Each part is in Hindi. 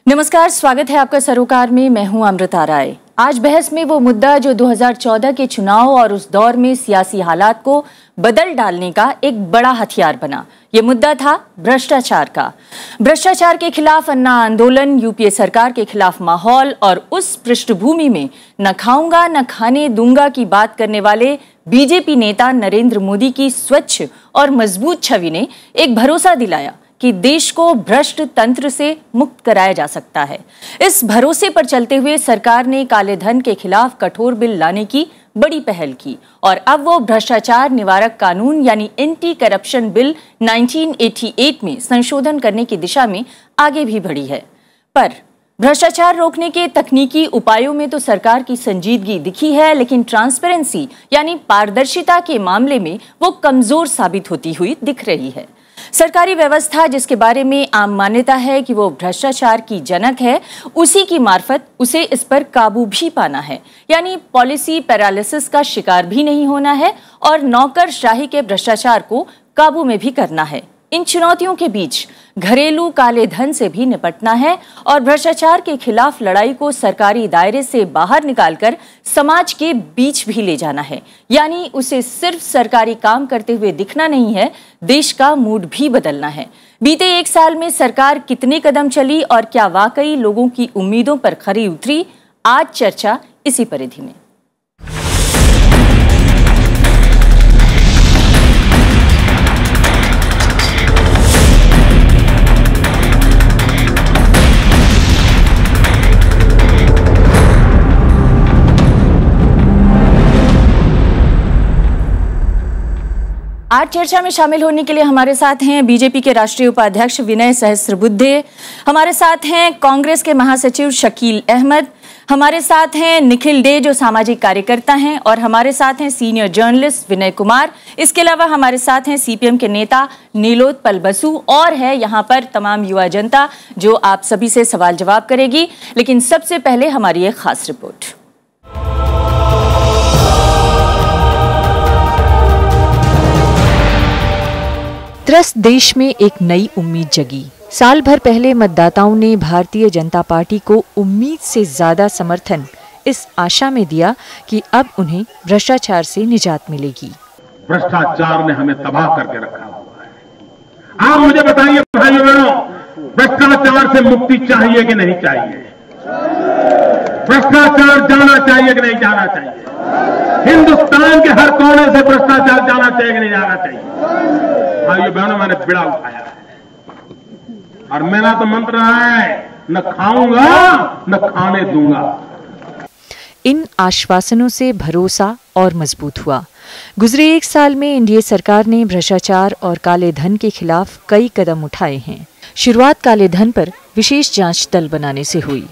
नमस्कार, स्वागत है आपका सरोकार में। मैं हूं अमृता राय। आज बहस में वो मुद्दा जो 2014 के चुनाव और उस दौर में सियासी हालात को बदल डालने का एक बड़ा हथियार बना। ये मुद्दा था भ्रष्टाचार का। भ्रष्टाचार के खिलाफ अन्ना आंदोलन, यूपीए सरकार के खिलाफ माहौल और उस पृष्ठभूमि में न खाऊंगा न खाने दूंगा की बात करने वाले बीजेपी नेता नरेंद्र मोदी की स्वच्छ और मजबूत छवि ने एक भरोसा दिलाया कि देश को भ्रष्ट तंत्र से मुक्त कराया जा सकता है। इस भरोसे पर चलते हुए सरकार ने काले धन के खिलाफ कठोर बिल लाने की बड़ी पहल की और अब वो भ्रष्टाचार निवारक कानून यानी एंटी करप्शन बिल 1988 में संशोधन करने की दिशा में आगे भी बढ़ी है। पर भ्रष्टाचार रोकने के तकनीकी उपायों में तो सरकार की संजीदगी दिखी है, लेकिन ट्रांसपेरेंसी यानी पारदर्शिता के मामले में वो कमजोर साबित होती हुई दिख रही है। सरकारी व्यवस्था जिसके बारे में आम मान्यता है कि वो भ्रष्टाचार की जनक है, उसी की मार्फत उसे इस पर काबू भी पाना है, यानी पॉलिसी पैरालिसिस का शिकार भी नहीं होना है और नौकरशाही के भ्रष्टाचार को काबू में भी करना है। इन चुनौतियों के बीच घरेलू काले धन से भी निपटना है और भ्रष्टाचार के खिलाफ लड़ाई को सरकारी दायरे से बाहर निकालकर समाज के बीच भी ले जाना है, यानी उसे सिर्फ सरकारी काम करते हुए दिखना नहीं है, देश का मूड भी बदलना है। बीते एक साल में सरकार कितने कदम चली और क्या वाकई लोगों की उम्मीदों पर खरी उतरी, आज चर्चा इसी परिधि में। आज चर्चा में शामिल होने के लिए हमारे साथ हैं बीजेपी के राष्ट्रीय उपाध्यक्ष विनय सहस्त्रबुद्धे, हमारे साथ हैं कांग्रेस के महासचिव शकील अहमद, हमारे साथ हैं निखिल डे जो सामाजिक कार्यकर्ता हैं और हमारे साथ हैं सीनियर जर्नलिस्ट विनय कुमार। इसके अलावा हमारे साथ हैं सीपीएम के नेता नीलोत्पल बसु और है यहाँ पर तमाम युवा जनता जो आप सभी से सवाल जवाब करेगी। लेकिन सबसे पहले हमारी एक खास रिपोर्ट। त्रस्त देश में एक नई उम्मीद जगी। साल भर पहले मतदाताओं ने भारतीय जनता पार्टी को उम्मीद से ज्यादा समर्थन इस आशा में दिया कि अब उन्हें भ्रष्टाचार से निजात मिलेगी। भ्रष्टाचार ने हमें तबाह करके रखा हुआ है। आप मुझे बताइए भाइयों बहनों, भ्रष्टाचार से मुक्ति चाहिए कि नहीं चाहिए? भ्रष्टाचार जाना चाहिए कि नहीं जाना चाहिए? हिंदुस्तान के हर कोने से भ्रष्टाचार जाना चाहिए कि नहीं जाना चाहिए? भाइयों बहनों, मैंने बिड़ा उठाया है और मेरा तो मंत्र है, न खाऊंगा न खाने दूंगा। इन आश्वासनों से भरोसा और मजबूत हुआ। गुजरे एक साल में एनडीए सरकार ने भ्रष्टाचार और काले धन के खिलाफ कई कदम उठाए हैं। शुरुआत काले धन पर विशेष जांच दल बनाने से हुई।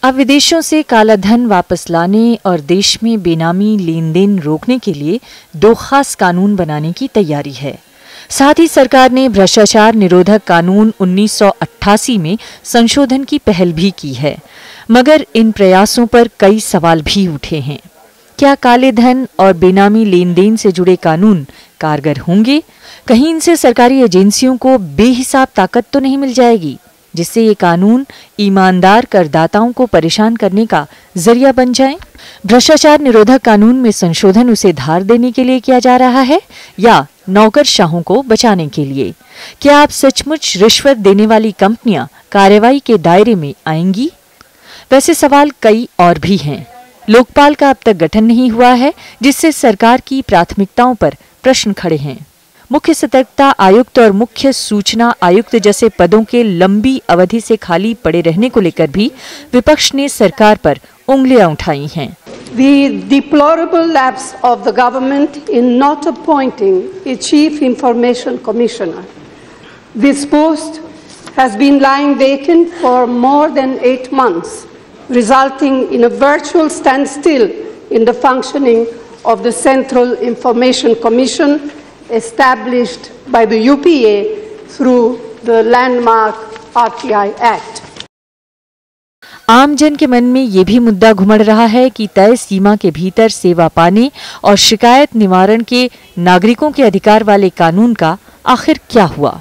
अब विदेशों से काला धन वापस लाने और देश में बेनामी लेन देन रोकने के लिए दो खास कानून बनाने की तैयारी है। साथ ही सरकार ने भ्रष्टाचार निरोधक कानून 1988 में संशोधन की पहल भी की है। मगर इन प्रयासों पर कई सवाल भी उठे हैं। क्या काले धन और बेनामी लेन देन से जुड़े कानून कारगर होंगे? कहीं इनसे सरकारी एजेंसियों को बेहिसाब ताकत तो नहीं मिल जाएगी, जिससे ये कानून ईमानदार करदाताओं को परेशान करने का जरिया बन जाएं? भ्रष्टाचार निरोधक कानून में संशोधन उसे धार देने के लिए किया जा रहा है या नौकरशाहों को बचाने के लिए? क्या आप सचमुच रिश्वत देने वाली कंपनियां कार्रवाई के दायरे में आएंगी? वैसे सवाल कई और भी हैं। लोकपाल का अब तक गठन नहीं हुआ है, जिससे सरकार की प्राथमिकताओं पर प्रश्न खड़े हैं। मुख्य सतर्कता आयुक्त और मुख्य सूचना आयुक्त जैसे पदों के लंबी अवधि से खाली पड़े रहने को लेकर भी विपक्ष ने सरकार पर उंगलियां उठाई हैं। The deplorable lapse of the government in not appointing a chief information commissioner. This post has been lying vacant for more than 8 months, resulting in a virtual standstill in the functioning of the Central Information Commission established by the UPA through the landmark RTI Act. आम जन के मन में ये भी मुद्दा घुमड़ रहा है कि तय सीमा के भीतर सेवा पाने और शिकायत निवारण के नागरिकों के अधिकार वाले कानून का आखिर क्या हुआ।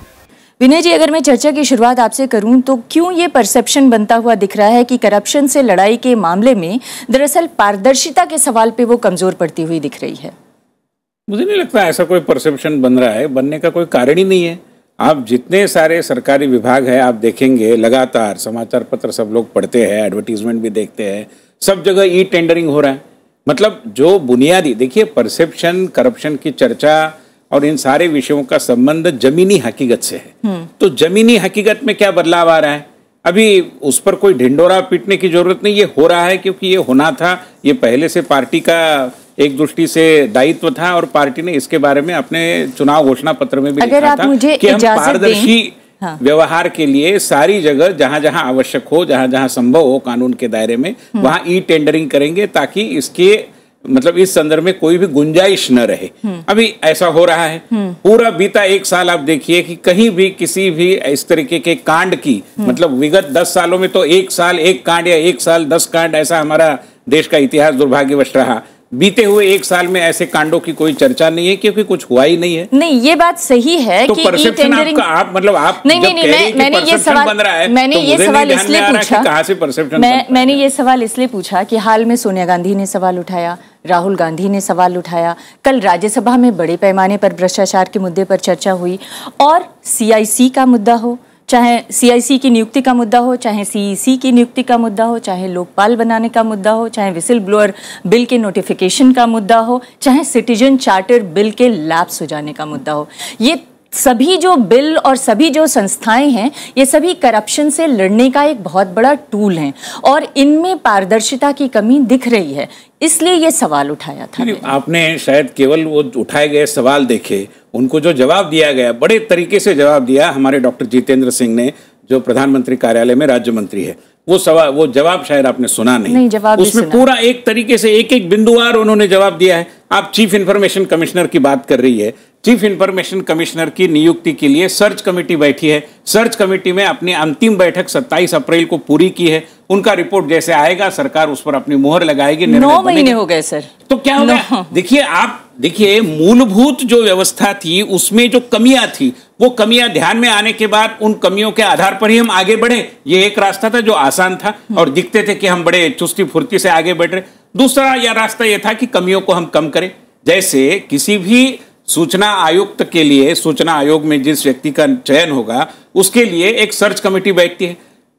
विनय जी, अगर मैं चर्चा की शुरुआत आपसे करूं तो क्यों ये परसेप्शन बनता हुआ दिख रहा है कि करप्शन से लड़ाई के मामले में दरअसल पारदर्शिता के सवाल पे वो कमजोर पड़ती हुई दिख रही है? मुझे नहीं लगता ऐसा कोई परसेप्शन बन रहा है, बनने का कोई कारण ही नहीं है। आप जितने सारे सरकारी विभाग है आप देखेंगे, लगातार समाचार पत्र सब लोग पढ़ते हैं, एडवर्टीजमेंट भी देखते हैं, सब जगह ई टेंडरिंग हो रहा है। मतलब जो बुनियादी देखिए, परसेप्शन, करप्शन की चर्चा और इन सारे विषयों का संबंध जमीनी हकीकत से है। तो जमीनी हकीकत में क्या बदलाव आ रहा है, अभी उस पर कोई ढिंडोरा पीटने की जरूरत नहीं। ये हो रहा है क्योंकि ये होना था, ये पहले से पार्टी का एक दृष्टि से दायित्व था और पार्टी ने इसके बारे में अपने चुनाव घोषणा पत्र में भी लिखा था कि हम पारदर्शी व्यवहार के लिए सारी जगह जहां जहां आवश्यक हो, जहां जहां संभव हो कानून के दायरे में, वहां ई टेंडरिंग करेंगे ताकि इसके मतलब इस संदर्भ में कोई भी गुंजाइश न रहे। अभी ऐसा हो रहा है। पूरा बीता एक साल आप देखिए कि कहीं भी किसी भी इस तरीके के कांड की मतलब विगत 10 सालों में तो एक साल एक कांड या एक साल 10 कांड, ऐसा हमारा देश का इतिहास दुर्भाग्यवश रहा। बीते हुए एक साल में ऐसे कांडों की कोई चर्चा नहीं है क्योंकि कुछ हुआ ही नहीं है। नहीं, ये बात सही है तो कि परसेप्शन आपका, आप मतलब आप नहीं, मैंने ये सवाल बन रहा है, मैंने ये सवाल इसलिए पूछा, कहां से परसेप्शन मैंने ये सवाल इसलिए पूछा कि हाल में सोनिया गांधी ने सवाल उठाया, राहुल गांधी ने सवाल उठाया, कल राज्यसभा में बड़े पैमाने पर भ्रष्टाचार के मुद्दे पर चर्चा हुई, और सीआईसी का मुद्दा हो, चाहे सीआईसी की नियुक्ति का मुद्दा हो, चाहे सीईसी की नियुक्ति का मुद्दा हो, चाहे लोकपाल बनाने का मुद्दा हो, चाहे विसिल ब्लोअर बिल के नोटिफिकेशन का मुद्दा हो, चाहे सिटीजन चार्टर बिल के लैप्स हो जाने का मुद्दा हो, ये सभी जो बिल और सभी जो संस्थाएं हैं ये सभी करप्शन से लड़ने का एक बहुत बड़ा टूल हैं और इनमें पारदर्शिता की कमी दिख रही है, इसलिए ये सवाल उठाया था। आपने शायद केवल वो उठाए गए सवाल देखे, उनको जो जवाब दिया गया बड़े तरीके से जवाब दिया हमारे डॉक्टर जितेंद्र सिंह ने, जो प्रधानमंत्री कार्यालय में राज्य मंत्री है। वो जवाब शायद आपने सुना नहीं जवाब उसमें पूरा एक तरीके से एक एक बिंदुवार उन्होंने जवाब दिया है। आप चीफ इंफॉर्मेशन कमिश्नर की बात कर रही है, चीफ इंफॉर्मेशन कमिश्नर की नियुक्ति के लिए सर्च कमेटी बैठी है, सर्च कमेटी में अपनी अंतिम बैठक 27 अप्रैल को पूरी की है। उनका रिपोर्ट जैसे आएगा सरकार उस पर अपनी मोहर लगाएगी। 9 महीने हो गए सर, तो क्या होगा? देखिए मूलभूत जो व्यवस्था थी उसमें जो कमियां थी, वो कमियां ध्यान में आने के बाद उन कमियों के आधार पर ही हम आगे बढ़े। ये एक रास्ता था जो आसान था और दिखते थे कि हम बड़े चुस्ती फुर्ती से आगे बढ़ रहे। दूसरा यह रास्ता यह था कि कमियों को हम कम करें। जैसे किसी भी सूचना आयुक्त के लिए, सूचना आयोग में जिस व्यक्ति का चयन होगा उसके लिए एक सर्च कमेटी बैठती है।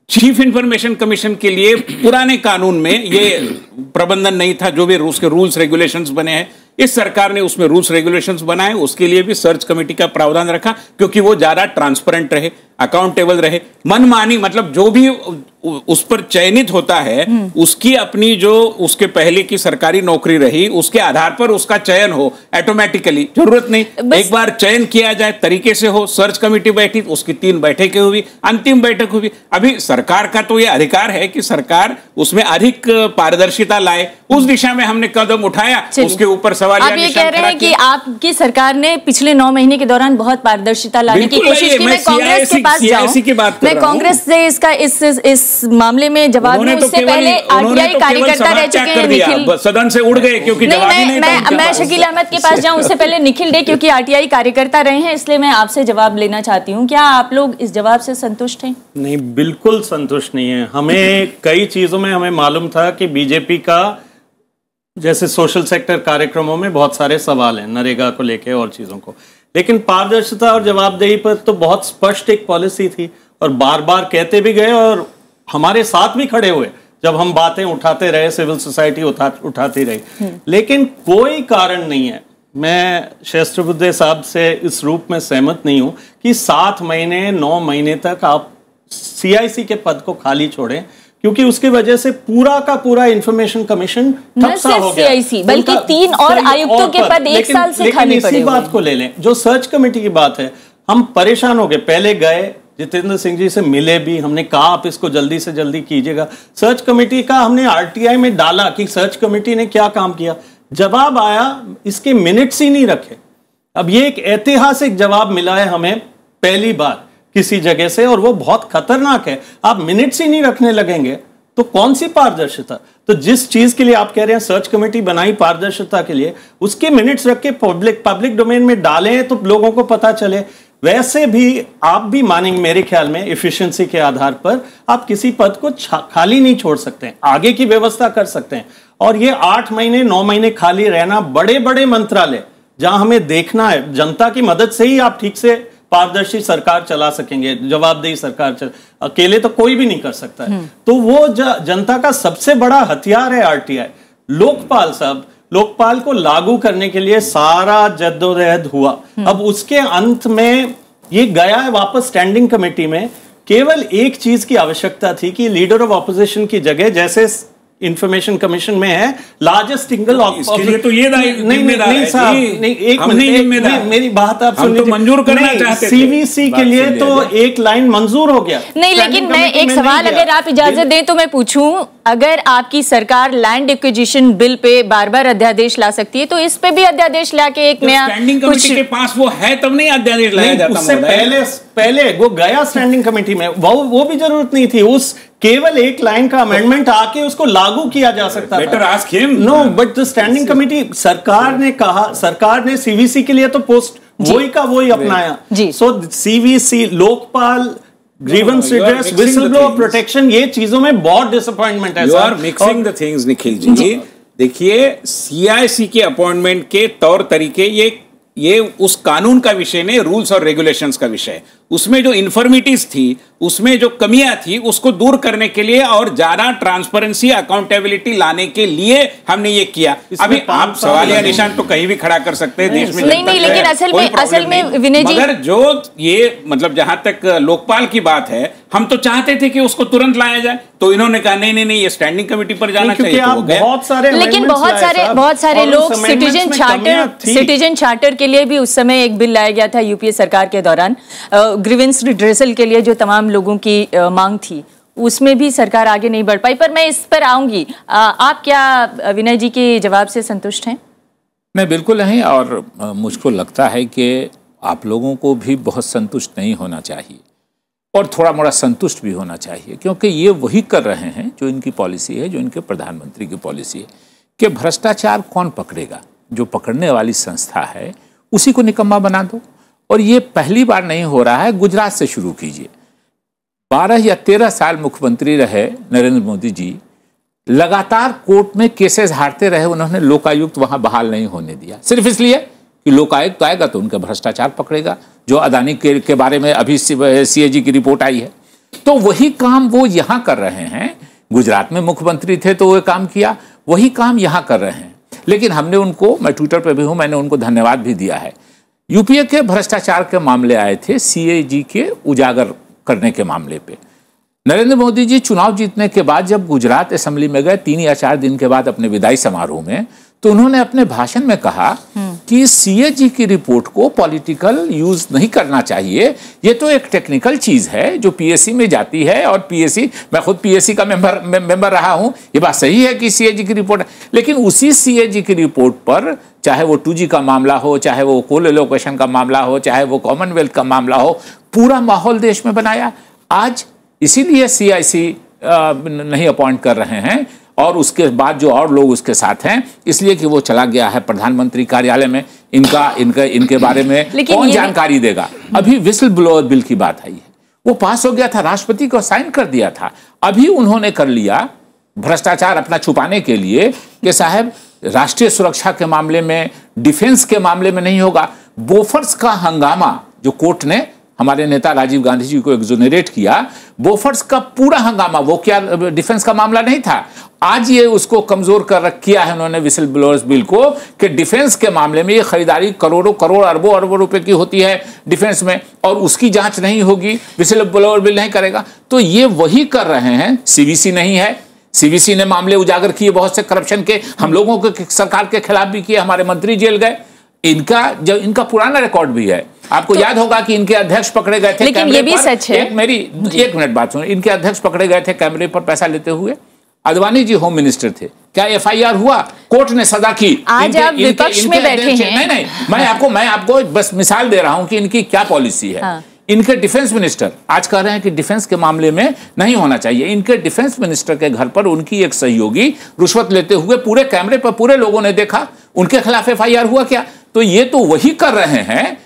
चीफ इंफॉर्मेशन कमीशन के लिए पुराने कानून में ये प्रबंधन नहीं था, जो भी उसके रूल्स रेगुलेशंस बने हैं, इस सरकार ने उसमें रूल्स रेगुलेशंस बनाए, उसके लिए भी सर्च कमेटी का प्रावधान रखा क्योंकि वो ज्यादा ट्रांसपेरेंट रहे, अकाउंटेबल रहे। मनमानी मतलब जो भी उस पर चयनित होता है उसकी अपनी जो उसके पहले की सरकारी नौकरी रही उसके आधार पर उसका चयन हो ऑटोमेटिकली, जरूरत नहीं एक बार चयन किया जाए, तरीके से हो। सर्च कमेटी बैठी, उसकी 3 बैठकें हुई, अंतिम बैठक हुई। अभी सरकार का तो यह अधिकार है कि सरकार उसमें अधिक पारदर्शिता लाए, उस दिशा में हमने कदम उठाया, उसके ऊपर सवाल। आप ये कह रहे हैं कि आपकी सरकार ने पिछले 9 महीने के दौरान बहुत पारदर्शिता लाने की कोशिश की। मैं कांग्रेस के पास जाऊं, मैं कांग्रेस से इसका इस मामले में जवाब दूं, उससे पहले आरटीआई कार्यकर्ता रह चुके हैं निखिल, सदन से उड़ गए क्योंकि जवाब ही नहीं था। मैं शकील अहमद के पास जाऊं उससे पहले निखिल डे, क्योंकि आरटीआई कार्यकर्ता रहे हैं, इसलिए मैं आपसे जवाब लेना चाहती हूं। क्या आप लोग इस जवाब से संतुष्ट हैं? नहीं, बिल्कुल संतुष्ट नहीं है। हमें कई चीजों में हमें मालूम था कि बीजेपी का जैसे सोशल सेक्टर कार्यक्रमों में बहुत सारे सवाल हैं, नरेगा को लेके और चीजों को, लेकिन पारदर्शिता और जवाबदेही पर तो बहुत स्पष्ट एक पॉलिसी थी और बार बार कहते भी गए और हमारे साथ भी खड़े हुए जब हम बातें उठाते रहे, सिविल सोसाइटी उठाती रही, लेकिन कोई कारण नहीं है। मैं सहस्त्रबुद्धे साहब से इस रूप में सहमत नहीं हूं कि 7 महीने 9 महीने तक आप सीआईसी के पद को खाली छोड़ें, क्योंकि उसकी वजह से पूरा का पूरा इंफॉर्मेशन कमीशन ठप्सा हो गया। सीआईसी बल्कि 3 और आयुक्तों के पद 1 साल से खाली पड़े। इसी बात को ले लें, जो सर्च कमेटी की बात है, हम परेशान हो गए। पहले गए जितेंद्र सिंह जी से मिले भी, हमने कहा आप इसको जल्दी से जल्दी कीजिएगा। सर्च कमेटी का हमने आरटीआई में डाला कि सर्च कमेटी ने क्या काम किया, जवाब आया इसके मिनट्स ही नहीं रखे। अब ये एक ऐतिहासिक जवाब मिला है हमें पहली बार किसी जगह से, और वो बहुत खतरनाक है। आप मिनट्स ही नहीं रखने लगेंगे तो कौन सी पारदर्शिता? तो जिस चीज के लिए आप कह रहे हैं सर्च कमेटी बनाई पारदर्शिता के लिए, उसके मिनट्स रख के पब्लिक डोमेन में डालें तो लोगों को पता चले। वैसे भी आप भी मानेंगे मेरे ख्याल में इफिशिएंसी के आधार पर आप किसी पद को खाली नहीं छोड़ सकते हैं, आगे की व्यवस्था कर सकते हैं। और ये 8 महीने 9 महीने खाली रहना, बड़े बड़े मंत्रालय जहां हमें देखना है, जनता की मदद से ही आप ठीक से पारदर्शी सरकार चला सकेंगे, जवाबदेही सरकार अकेले तो कोई भी नहीं कर सकता है। तो वो जनता का सबसे बड़ा हथियार है आरटीआई। लोकपाल साहब, लोकपाल को लागू करने के लिए सारा जद्दोजहद हुआ, अब उसके अंत में ये गया है वापस स्टैंडिंग कमेटी में। केवल एक चीज की आवश्यकता थी कि लीडर ऑफ ऑपोजिशन की जगह, जैसे इंफॉर्मेशन कमीशन में है लार्जेस्ट सिंगल, इसके लिए तो ये नहीं साहब, नहीं एक मिनट, मेरी बात आप सुनिए। तो मंजूर करना चाहते थे, सीवीसी के लिए तो एक लाइन मंजूर हो गया। नहीं, लेकिन मैं एक सवाल अगर आप इजाजत दें तो मैं पूछूं, अगर आपकी सरकार लैंड एक्विजिशन बिल पे बार बार अध्यादेश ला सकती है तो इस पे भी अध्यादेश लाके एक नया स्टैंडिंग कमेटी के पास वो है तब नहीं अध्यादेश लाया जाता। उससे पहले वो गया स्टैंडिंग कमेटी में, वो भी जरूरत नहीं थी, उस केवल एक लाइन का अमेंडमेंट आके उसको लागू किया जा सकता था। Better ask him. No, but the standing committee, सरकार ने कहा, सरकार ने सीवीसी के लिए तो पोस्ट वही का वही अपनाया। So CVC, Lokpal, grievance redress, whistle blower protection, ये चीजों में बहुत डिसअपॉइंटमेंट है। You are mixing the things Nikhil ji. देखिए, सीआईसी के अपॉइंटमेंट के तौर तरीके ये उस कानून का विषय नहीं, रूल्स और रेगुलेशंस का विषय। उसमें जो इन्फॉर्मिटीज थी, उसमें जो कमियां थी, उसको दूर करने के लिए और ज्यादा ट्रांसपेरेंसी, अकाउंटेबिलिटी लाने के लिए हमने ये किया। अभी आप सवाल या निशान तो कहीं भी खड़ा कर सकते हैं देश में, नहीं, लेकिन असल में विनय जी, मगर जो ये मतलब जहां तक लोकपाल की बात है, हम तो चाहते थे कि उसको तुरंत लाया जाए, तो इन्होंने कहा नहीं ये स्टैंडिंग कमेटी पर जाना चाहिए। लेकिन बहुत सारे लोग सिटीजन चार्टर के लिए भी उस समय एक बिल लाया गया था यूपीए सरकार के दौरान, ग्रीवेंस रिड्रेसल के लिए जो तमाम लोगों की मांग थी, उसमें भी सरकार आगे नहीं बढ़ पाई। पर मैं इस पर आऊंगी, आप क्या विनय जी के जवाब से संतुष्ट हैं? मैं बिल्कुल नहीं, और मुझको लगता है कि आप लोगों को भी बहुत संतुष्ट नहीं होना चाहिए और थोड़ा मोड़ा संतुष्ट भी होना चाहिए, क्योंकि ये वही कर रहे हैं जो इनकी पॉलिसी है, जो इनके प्रधानमंत्री की पॉलिसी है कि भ्रष्टाचार कौन पकड़ेगा, जो पकड़ने वाली संस्था है उसी को निकम्मा बना दो। और ये पहली बार नहीं हो रहा है, गुजरात से शुरू कीजिए। 12 या 13 साल मुख्यमंत्री रहे नरेंद्र मोदी जी, लगातार कोर्ट में केसेस हारते रहे, उन्होंने लोकायुक्त वहां बहाल नहीं होने दिया, सिर्फ इसलिए कि लोकायुक्त आएगा तो उनका भ्रष्टाचार पकड़ेगा, जो अदानी के बारे में अभी सीएजी की रिपोर्ट आई है। तो वही काम वो यहाँ कर रहे हैं। गुजरात में मुख्यमंत्री थे तो वो काम किया, वही काम यहाँ कर रहे हैं। लेकिन हमने उनको, मैं ट्विटर पे भी हूँ, मैंने उनको धन्यवाद भी दिया है। यूपीए के भ्रष्टाचार के मामले आए थे सीएजी के उजागर करने के मामले पे। नरेंद्र मोदी जी चुनाव जीतने के बाद जब गुजरात असेंबली में गए 3 या 4 दिन के बाद अपने विदाई समारोह में, तो उन्होंने अपने भाषण में कहा कि सीएजी की रिपोर्ट को पॉलिटिकल यूज नहीं करना चाहिए, ये तो एक टेक्निकल चीज है जो पीएससी में जाती है, और पीएससी, मैं खुद पीएससी का मेंबर रहा हूं, ये बात सही है कि सीएजी की रिपोर्ट, लेकिन उसी सीएजी की रिपोर्ट पर चाहे वो 2G का मामला हो, चाहे वो कोल एलोकेशन का मामला हो, चाहे वो कॉमनवेल्थ का मामला हो, पूरा माहौल देश में बनाया। आज इसीलिए सीआईसी नहीं अपॉइंट कर रहे हैं, और उसके बाद जो और लोग उसके साथ हैं, इसलिए कि वो चला गया है प्रधानमंत्री कार्यालय में। इनके बारे में कौन जानकारी देगा? अभी विसल ब्लोअर बिल की बात आई है, वो पास हो गया था, राष्ट्रपति को साइन कर दिया था, अभी उन्होंने कर लिया भ्रष्टाचार अपना छुपाने के लिए कि साहब राष्ट्रीय सुरक्षा के मामले में, डिफेंस के मामले में नहीं होगा। बोफर्स का हंगामा जो कोर्ट ने हमारे नेता राजीव गांधी जी को एक्सोनरेट किया, बोफर्स का पूरा हंगामा, वो क्या डिफेंस का मामला नहीं था? आज ये उसको कमजोर किया है उन्होंने विसल ब्लोअर्स बिल को, कि डिफेंस के मामले में ये खरीदारी करोड़ों अरबों रुपए की होती है डिफेंस में, और उसकी जांच नहीं होगी, विसल ब्लोअर बिल नहीं करेगा। तो ये वही कर रहे हैं। सीवीसी नहीं है, सीवीसी ने मामले उजागर किए बहुत से करप्शन के, हम लोगों के सरकार के खिलाफ भी किए, हमारे मंत्री जेल गए। इनका पुराना रिकॉर्ड भी है। आपको याद होगा कि इनके अध्यक्ष पकड़े गए थे, लेकिन ये भी सच है। मेरी 1 मिनट बात सुनो। इनके अध्यक्ष पकड़े गए थे कैमरे पर पैसा लेते हुए। अडवाणी जी होम मिनिस्टर थे, क्या एफआईआर हुआ? कोर्ट ने सजा की। आज आप विपक्ष में बैठे हैं। नहीं, मैं आपको बस मिसाल दे रहा हूं कि इनकी क्या पॉलिसी है। हाँ। इनके डिफेंस मिनिस्टर आज कह रहे हैं कि डिफेंस के मामले में नहीं होना चाहिए। इनके डिफेंस मिनिस्टर के घर पर उनकी एक सहयोगी रुश्वत लेते हुए पूरे कैमरे पर पूरे लोगों ने देखा, उनके खिलाफ एफआईआर हुआ क्या? तो ये तो वही कर रहे हैं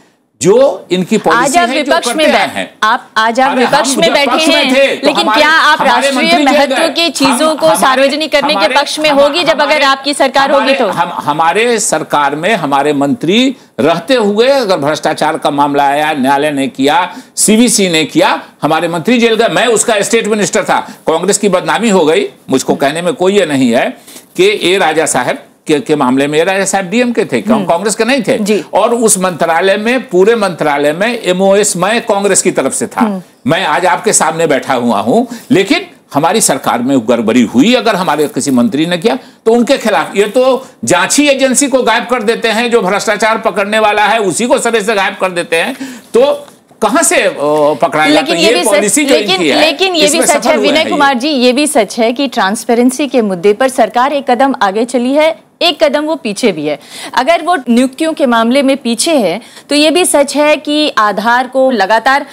जो इनकी पॉलिसी है, जो करते हैं। आज आप विपक्ष में बैठे हैं, लेकिन क्या आप राष्ट्रीय महत्व की चीजों को सार्वजनिक करने के पक्ष में होगी जब अगर आपकी सरकार होगी तो? हमारे सरकार में हमारे मंत्री रहते हुए अगर भ्रष्टाचार का मामला आया, न्यायालय ने किया, सीवीसी ने किया, हमारे मंत्री जेल गए, मैं उसका स्टेट मिनिस्टर था। कांग्रेस की बदनामी हो गई, मुझको कहने में कोई ये नहीं है कि ए राजा साहब के मामले में राजा साहब डीएम के थे, कांग्रेस के नहीं थे। और उस मंत्रालय में, पूरे मंत्रालय में एमओएस मैं कांग्रेस की तरफ से था। मैं आज आपके सामने बैठा हुआ हूं, लेकिन हमारी सरकार में गड़बड़ी हुई अगर हमारे किसी मंत्री ने किया तो उनके खिलाफ, ये तो जांची एजेंसी को गायब कर देते हैं, जो भ्रष्टाचार पकड़ने वाला है उसी को सरे से गायब कर देते हैं, तो कहां से पकड़ाएगा? लेकिन तो ये पॉलिसी जो इनकी है, लेकिन ये भी सच है विनय कुमार जी, ये भी सच है कि ट्रांसपेरेंसी के मुद्दे पर सरकार एक कदम आगे चली है, एक कदम वो पीछे भी है। अगर वो नियुक्तियों के मामले में पीछे है तो ये भी सच है कि आधार को लगातार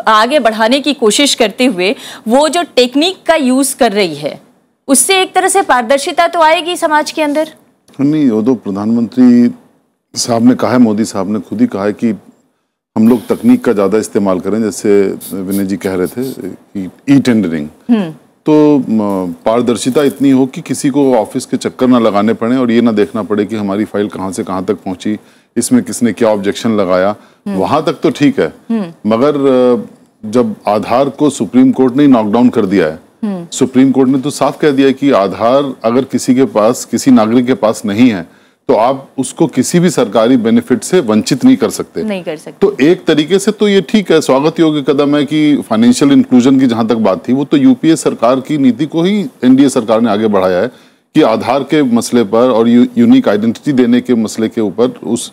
आगे बढ़ाने की कोशिश करते हुए वो जो टेक्निक का यूज कर रही है, उससे एक तरह से पारदर्शिता तो आएगी समाज के अंदर। नहीं, वो तो प्रधानमंत्री साहब ने कहा है, मोदी साहब ने खुद ही कहा है कि हम लोग तकनीक का ज्यादा इस्तेमाल करें, जैसे विनय जी कह रहे थे कि ई टेंडरिंग, तो पारदर्शिता इतनी हो कि किसी को ऑफिस के चक्कर ना लगाने पड़े और ये ना देखना पड़े कि हमारी फाइल कहाँ से कहाँ तक पहुंची, इसमें किसने क्या ऑब्जेक्शन लगाया। वहां तक तो ठीक है, मगर जब आधार को सुप्रीम कोर्ट ने नॉकडाउन कर दिया है, सुप्रीम कोर्ट ने तो साफ कह दिया है कि आधार अगर किसी के पास, किसी नागरिक के पास नहीं है तो आप उसको किसी भी सरकारी बेनिफिट से वंचित नहीं कर सकते। तो एक तरीके से तो ये ठीक है, स्वागत योग्य कदम है कि फाइनेंशियल इंक्लूजन की जहां तक बात थी, वो तो यूपीए सरकार की नीति को ही एनडीए सरकार ने आगे बढ़ाया है कि आधार के मसले पर और यूनिक आइडेंटिटी देने के मसले के ऊपर, उस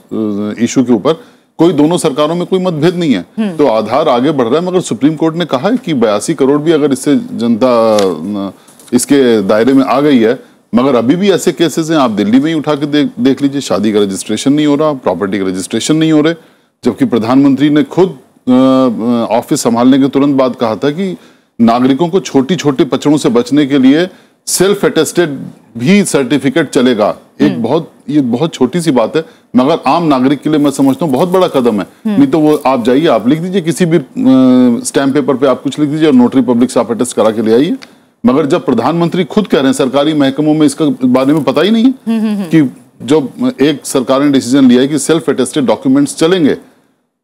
इशू के ऊपर कोई दोनों सरकारों में कोई मतभेद नहीं है। तो आधार आगे बढ़ रहा है, मगर सुप्रीम कोर्ट ने कहा है कि 82 करोड़ भी अगर इससे जनता इसके दायरे में आ गई है, मगर अभी भी ऐसे केसेस हैं, आप दिल्ली में ही उठा के देख लीजिए, शादी का रजिस्ट्रेशन नहीं हो रहा, प्रॉपर्टी का रजिस्ट्रेशन नहीं हो रहे, जबकि प्रधानमंत्री ने खुद ऑफिस संभालने के तुरंत बाद कहा था कि नागरिकों को छोटी छोटी पचड़ों से बचने के लिए सेल्फ अटेस्टेड भी सर्टिफिकेट चलेगा। ये बहुत छोटी सी बात है, मगर आम नागरिक के लिए मैं समझता हूँ बहुत बड़ा कदम है। नहीं तो वो आप जाइए, आप लिख दीजिए किसी भी स्टैम्प पेपर पे आप कुछ लिख दीजिए और नोटरी पब्लिक से आप अटेस्ट करा के ले आइए। मगर जब प्रधानमंत्री खुद कह रहे हैं, सरकारी महकमों में इसका बारे में पता ही नहीं है कि जब एक सरकार ने डिसीजन लिया है कि सेल्फ अटेस्टेड डॉक्यूमेंट्स चलेंगे,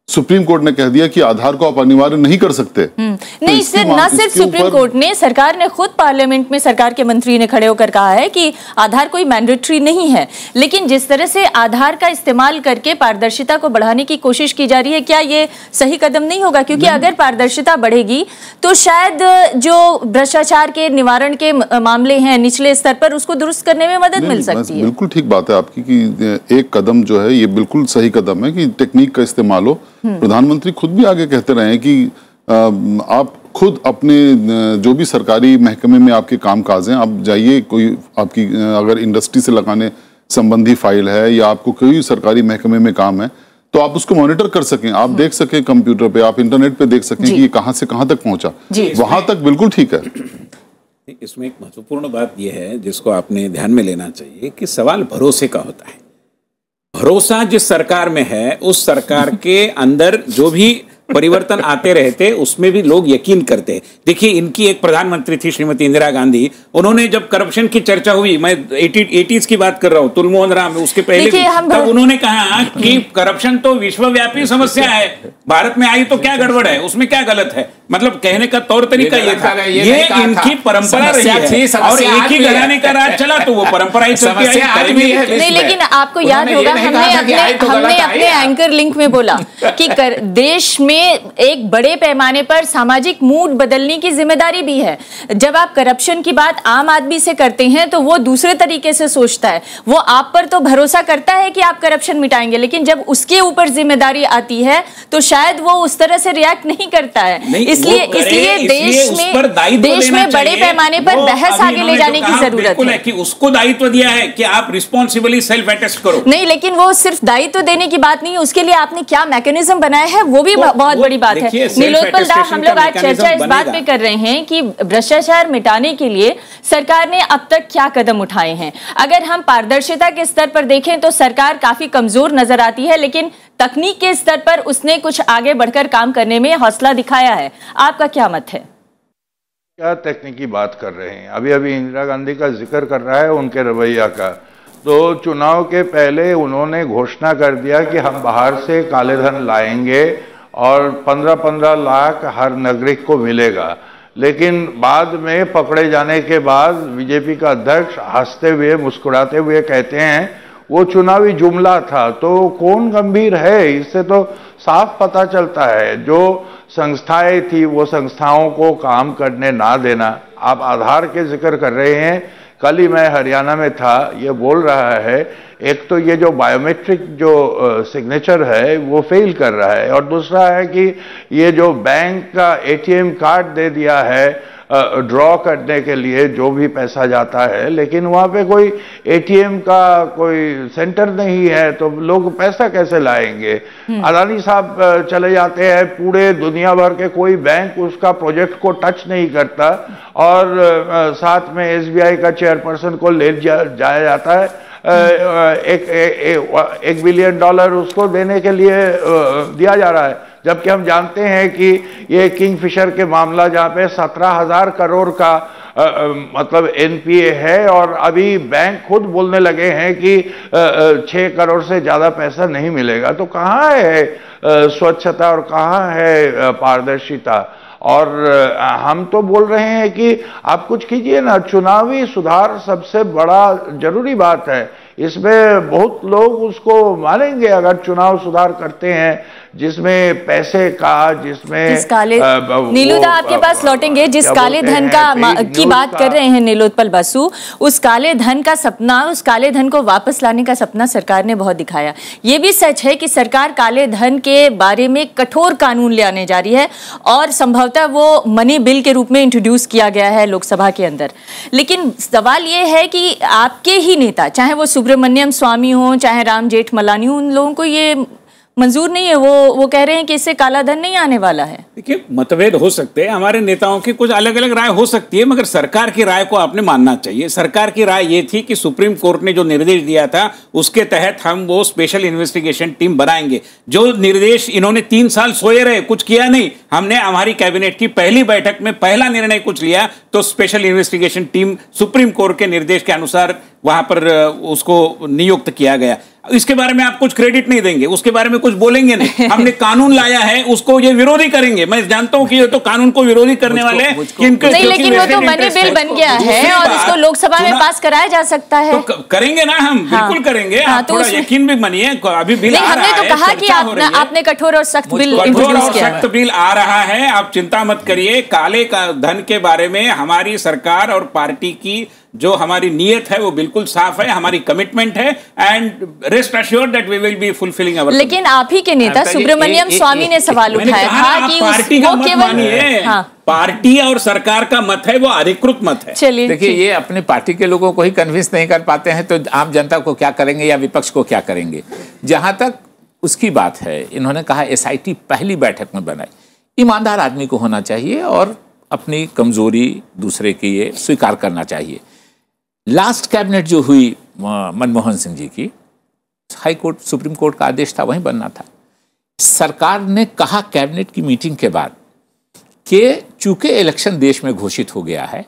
सुप्रीम कोर्ट ने कह दिया कि आधार को आप अनिवार्य नहीं कर सकते। नहीं, न सिर्फ सुप्रीम कोर्ट ने, सरकार ने खुद पार्लियामेंट में सरकार के मंत्री ने खड़े होकर कहा है कि आधार कोई मैंडेटरी नहीं है। लेकिन जिस तरह से आधार का इस्तेमाल करके पारदर्शिता को बढ़ाने की कोशिश की जा रही है, क्या ये सही कदम नहीं होगा? क्योंकि अगर पारदर्शिता बढ़ेगी तो शायद जो भ्रष्टाचार के निवारण के मामले हैं निचले स्तर पर, उसको दुरुस्त करने में मदद मिल सकती है। बिल्कुल ठीक बात है आपकी कि एक कदम जो है ये बिल्कुल सही कदम है कि टेक्निक का इस्तेमाल हो। प्रधानमंत्री खुद भी आगे कहते रहे हैं कि आप खुद अपने जो भी सरकारी महकमे में आपके कामकाज हैं, आप जाइए, कोई आपकी अगर इंडस्ट्री से लगाने संबंधी फाइल है या आपको कोई सरकारी महकमे में काम है, तो आप उसको मॉनिटर कर सकें, आप देख सकें कंप्यूटर पे, आप इंटरनेट पे देख सकें कि ये कहां से कहां तक पहुंचा, वहां तक बिल्कुल ठीक है। इसमें एक महत्वपूर्ण बात यह है जिसको आपने ध्यान में लेना चाहिए कि सवाल भरोसे का होता है। भरोसा जिस सरकार में है, उस सरकार के अंदर जो भी परिवर्तन आते रहते उसमें भी लोग यकीन करते। देखिए, इनकी एक प्रधानमंत्री थी श्रीमती इंदिरा गांधी, उन्होंने जब करप्शन की चर्चा हुई, मैं 80s की बात कर रहा हूं, तुलमोहन राम, उसके पहले तब उन्होंने कहा कि करप्शन तो विश्वव्यापी समस्या है, भारत में आई तो क्या गड़बड़ है, उसमें क्या गलत है। मतलब कहने का तौर तरीका ये था, ये इनकी परंपरा रही है और एक ही घराने का राज चला तो वो परंपरा ही चलती आई। नहीं, लेकिन आपको याद होगा हमने अपने एंकर लिंक में बोला कि देश में एक बड़े पैमाने पर सामाजिक मूड बदलने की जिम्मेदारी भी है। जब आप करप्शन की बात आम आदमी से करते हैं तो वो दूसरे तरीके से सोचता है, वो आप पर तो भरोसा करता है कि आप करप्शन मिटाएंगे, लेकिन जब उसके ऊपर जिम्मेदारी आती है तो शायद वो उस तरह से रिएक्ट नहीं करता है। इसलिए देश में बड़े पैमाने पर बहस आगे ले जाने की जरूरत है कि उसको दायित्व दिया है कि आप रिस्पॉन्सिबली सेल्फ अटेस्ट करो। नहीं, लेकिन वो सिर्फ दायित्व देने की बात नहीं, उसके लिए आपने क्या मैकेनिज्म बनाया है वो भी बहुत बड़ी बात है। नीलोत्पल दा, हम लोग आज चर्चा इस बात पे कर रहे हैं कि भ्रष्टाचार मिटाने के लिए सरकार ने अब तक क्या कदम उठाए हैं। अगर हम पारदर्शिता के स्तर पर देखें तो सरकार काफी कमजोर नजर आती है, लेकिन तकनीक के स्तर पर उसने कुछ आगे बढ़कर काम करने में हौसला दिखाया है। आपका क्या मत है? क्या तकनीकी बात कर रहे हैं? अभी अभी इंदिरा गांधी का जिक्र कर रहा है, उनके रवैया का। तो चुनाव के पहले उन्होंने घोषणा कर दिया कि हम बाहर से काले धन लाएंगे और 15-15 लाख हर नागरिक को मिलेगा। लेकिन बाद में पकड़े जाने के बाद बीजेपी का अध्यक्ष हंसते हुए मुस्कुराते हुए कहते हैं वो चुनावी जुमला था। तो कौन गंभीर है? इससे तो साफ पता चलता है जो संस्थाएं थी वो संस्थाओं को काम करने ना देना। आप आधार के जिक्र कर रहे हैं, कल ही मैं हरियाणा में था, ये बोल रहा है एक तो ये जो बायोमेट्रिक जो सिग्नेचर है वो फेल कर रहा है, और दूसरा है कि ये जो बैंक का एटीएम कार्ड दे दिया है ड्रॉ करने के लिए जो भी पैसा जाता है, लेकिन वहाँ पे कोई एटीएम का कोई सेंटर नहीं है, तो लोग पैसा कैसे लाएंगे? अदानी साहब चले जाते हैं, पूरे दुनिया भर के कोई बैंक उसका प्रोजेक्ट को टच नहीं करता, और साथ में एसबीआई का चेयरपर्सन को ले जाया जाता है। $1 बिलियन उसको देने के लिए दिया जा रहा है, जबकि हम जानते हैं कि ये किंगफिशर के मामला जहाँ पे 17,000 करोड़ का मतलब एनपीए है, और अभी बैंक खुद बोलने लगे हैं कि 6 करोड़ से ज्यादा पैसा नहीं मिलेगा। तो कहाँ है स्वच्छता और कहाँ है पारदर्शिता? और हम तो बोल रहे हैं कि आप कुछ कीजिए ना। चुनावी सुधार सबसे बड़ा जरूरी बात है, इसमें बहुत लोग उसको मानेंगे अगर चुनाव सुधार करते हैं जिसमें पैसे का, जिसमें नीलूदा आपके पास लौटेंगे। जिस काले धन की बात कर रहे हैं नीलोत्पल बसु, उस काले धन का सपना, उस काले धन को वापस लाने का सपना सरकार ने बहुत दिखाया। ये भी सच है कि सरकार काले धन के बारे में कठोर कानून ले आने जा रही है, और संभवतः वो मनी बिल के रूप में इंट्रोड्यूस किया गया है लोकसभा के अंदर। लेकिन सवाल ये है कि आपके ही नेता, चाहे वो सुब्रमण्यम स्वामी हो, चाहे राम जेठमलानी हो, उन लोगों को ये मंजूर नहीं है। वो कह रहे हैं कि इससे काला धन नहीं आने वाला है। देखिए, मतभेद हो सकते हैं, हमारे नेताओं की कुछ अलग अलग राय हो सकती है, मगर सरकार की राय को आपने मानना चाहिए। सरकार की राय ये थी कि सुप्रीम कोर्ट ने जो निर्देश दिया था उसके तहत हम वो स्पेशल इन्वेस्टिगेशन टीम बनाएंगे। जो निर्देश इन्होंने 3 साल सोए रहे, कुछ किया नहीं। हमने हमारी कैबिनेट की पहली बैठक में पहला निर्णय कुछ लिया तो special investigation team supreme court के निर्देश के अनुसार वहां पर उसको नियुक्त किया गया। इसके बारे में आप कुछ क्रेडिट नहीं देंगे, उसके बारे में कुछ बोलेंगे नहीं। हमने कानून लाया है, उसको ये विरोधी करेंगे। मैं जानता हूं कि ये तो कानून को विरोधी करने वाले नहीं, लेकिन वो तो मनी बिल बन गया है और उसको लोकसभा में पास कराया जा सकता है। तो करेंगे ना, हम बिल्कुल करेंगे। आप थोड़ा यकीन भी मानिए, अभी बिल आ रहा है। हमने तो कहा कि आपने कठोर और सख्त बिल इंट्रोड्यूस किया है। सख्त बिल आ रहा है, आप चिंता मत करिए। काले का धन के बारे में हमारी सरकार और पार्टी की जो हमारी नीयत है वो बिल्कुल साफ है, हमारी कमिटमेंट है, and rest assured that we will be fulfilling our. लेकिन आप ही के नेता सुब्रमण्यम स्वामी ने सवाल उठाया था कि पार्टी का मत मानिए। पार्टी और सरकार का मत है, वो अधिकृत मत है। चलिए, देखिए, ये अपने पार्टी के लोगों को ही कन्विंस नहीं कर पाते हैं तो आम जनता को क्या करेंगे या विपक्ष को क्या करेंगे? जहां तक उसकी बात है, इन्होंने कहा एसआईटी पहली बैठक में बनाई। ईमानदार आदमी को होना चाहिए और अपनी कमजोरी दूसरे की ये स्वीकार करना चाहिए। लास्ट कैबिनेट जो हुई मनमोहन सिंह जी की, हाई कोर्ट सुप्रीम कोर्ट का आदेश था, वहीं बनना था। सरकार ने कहा कैबिनेट की मीटिंग के बाद कि चूंकि इलेक्शन देश में घोषित हो गया है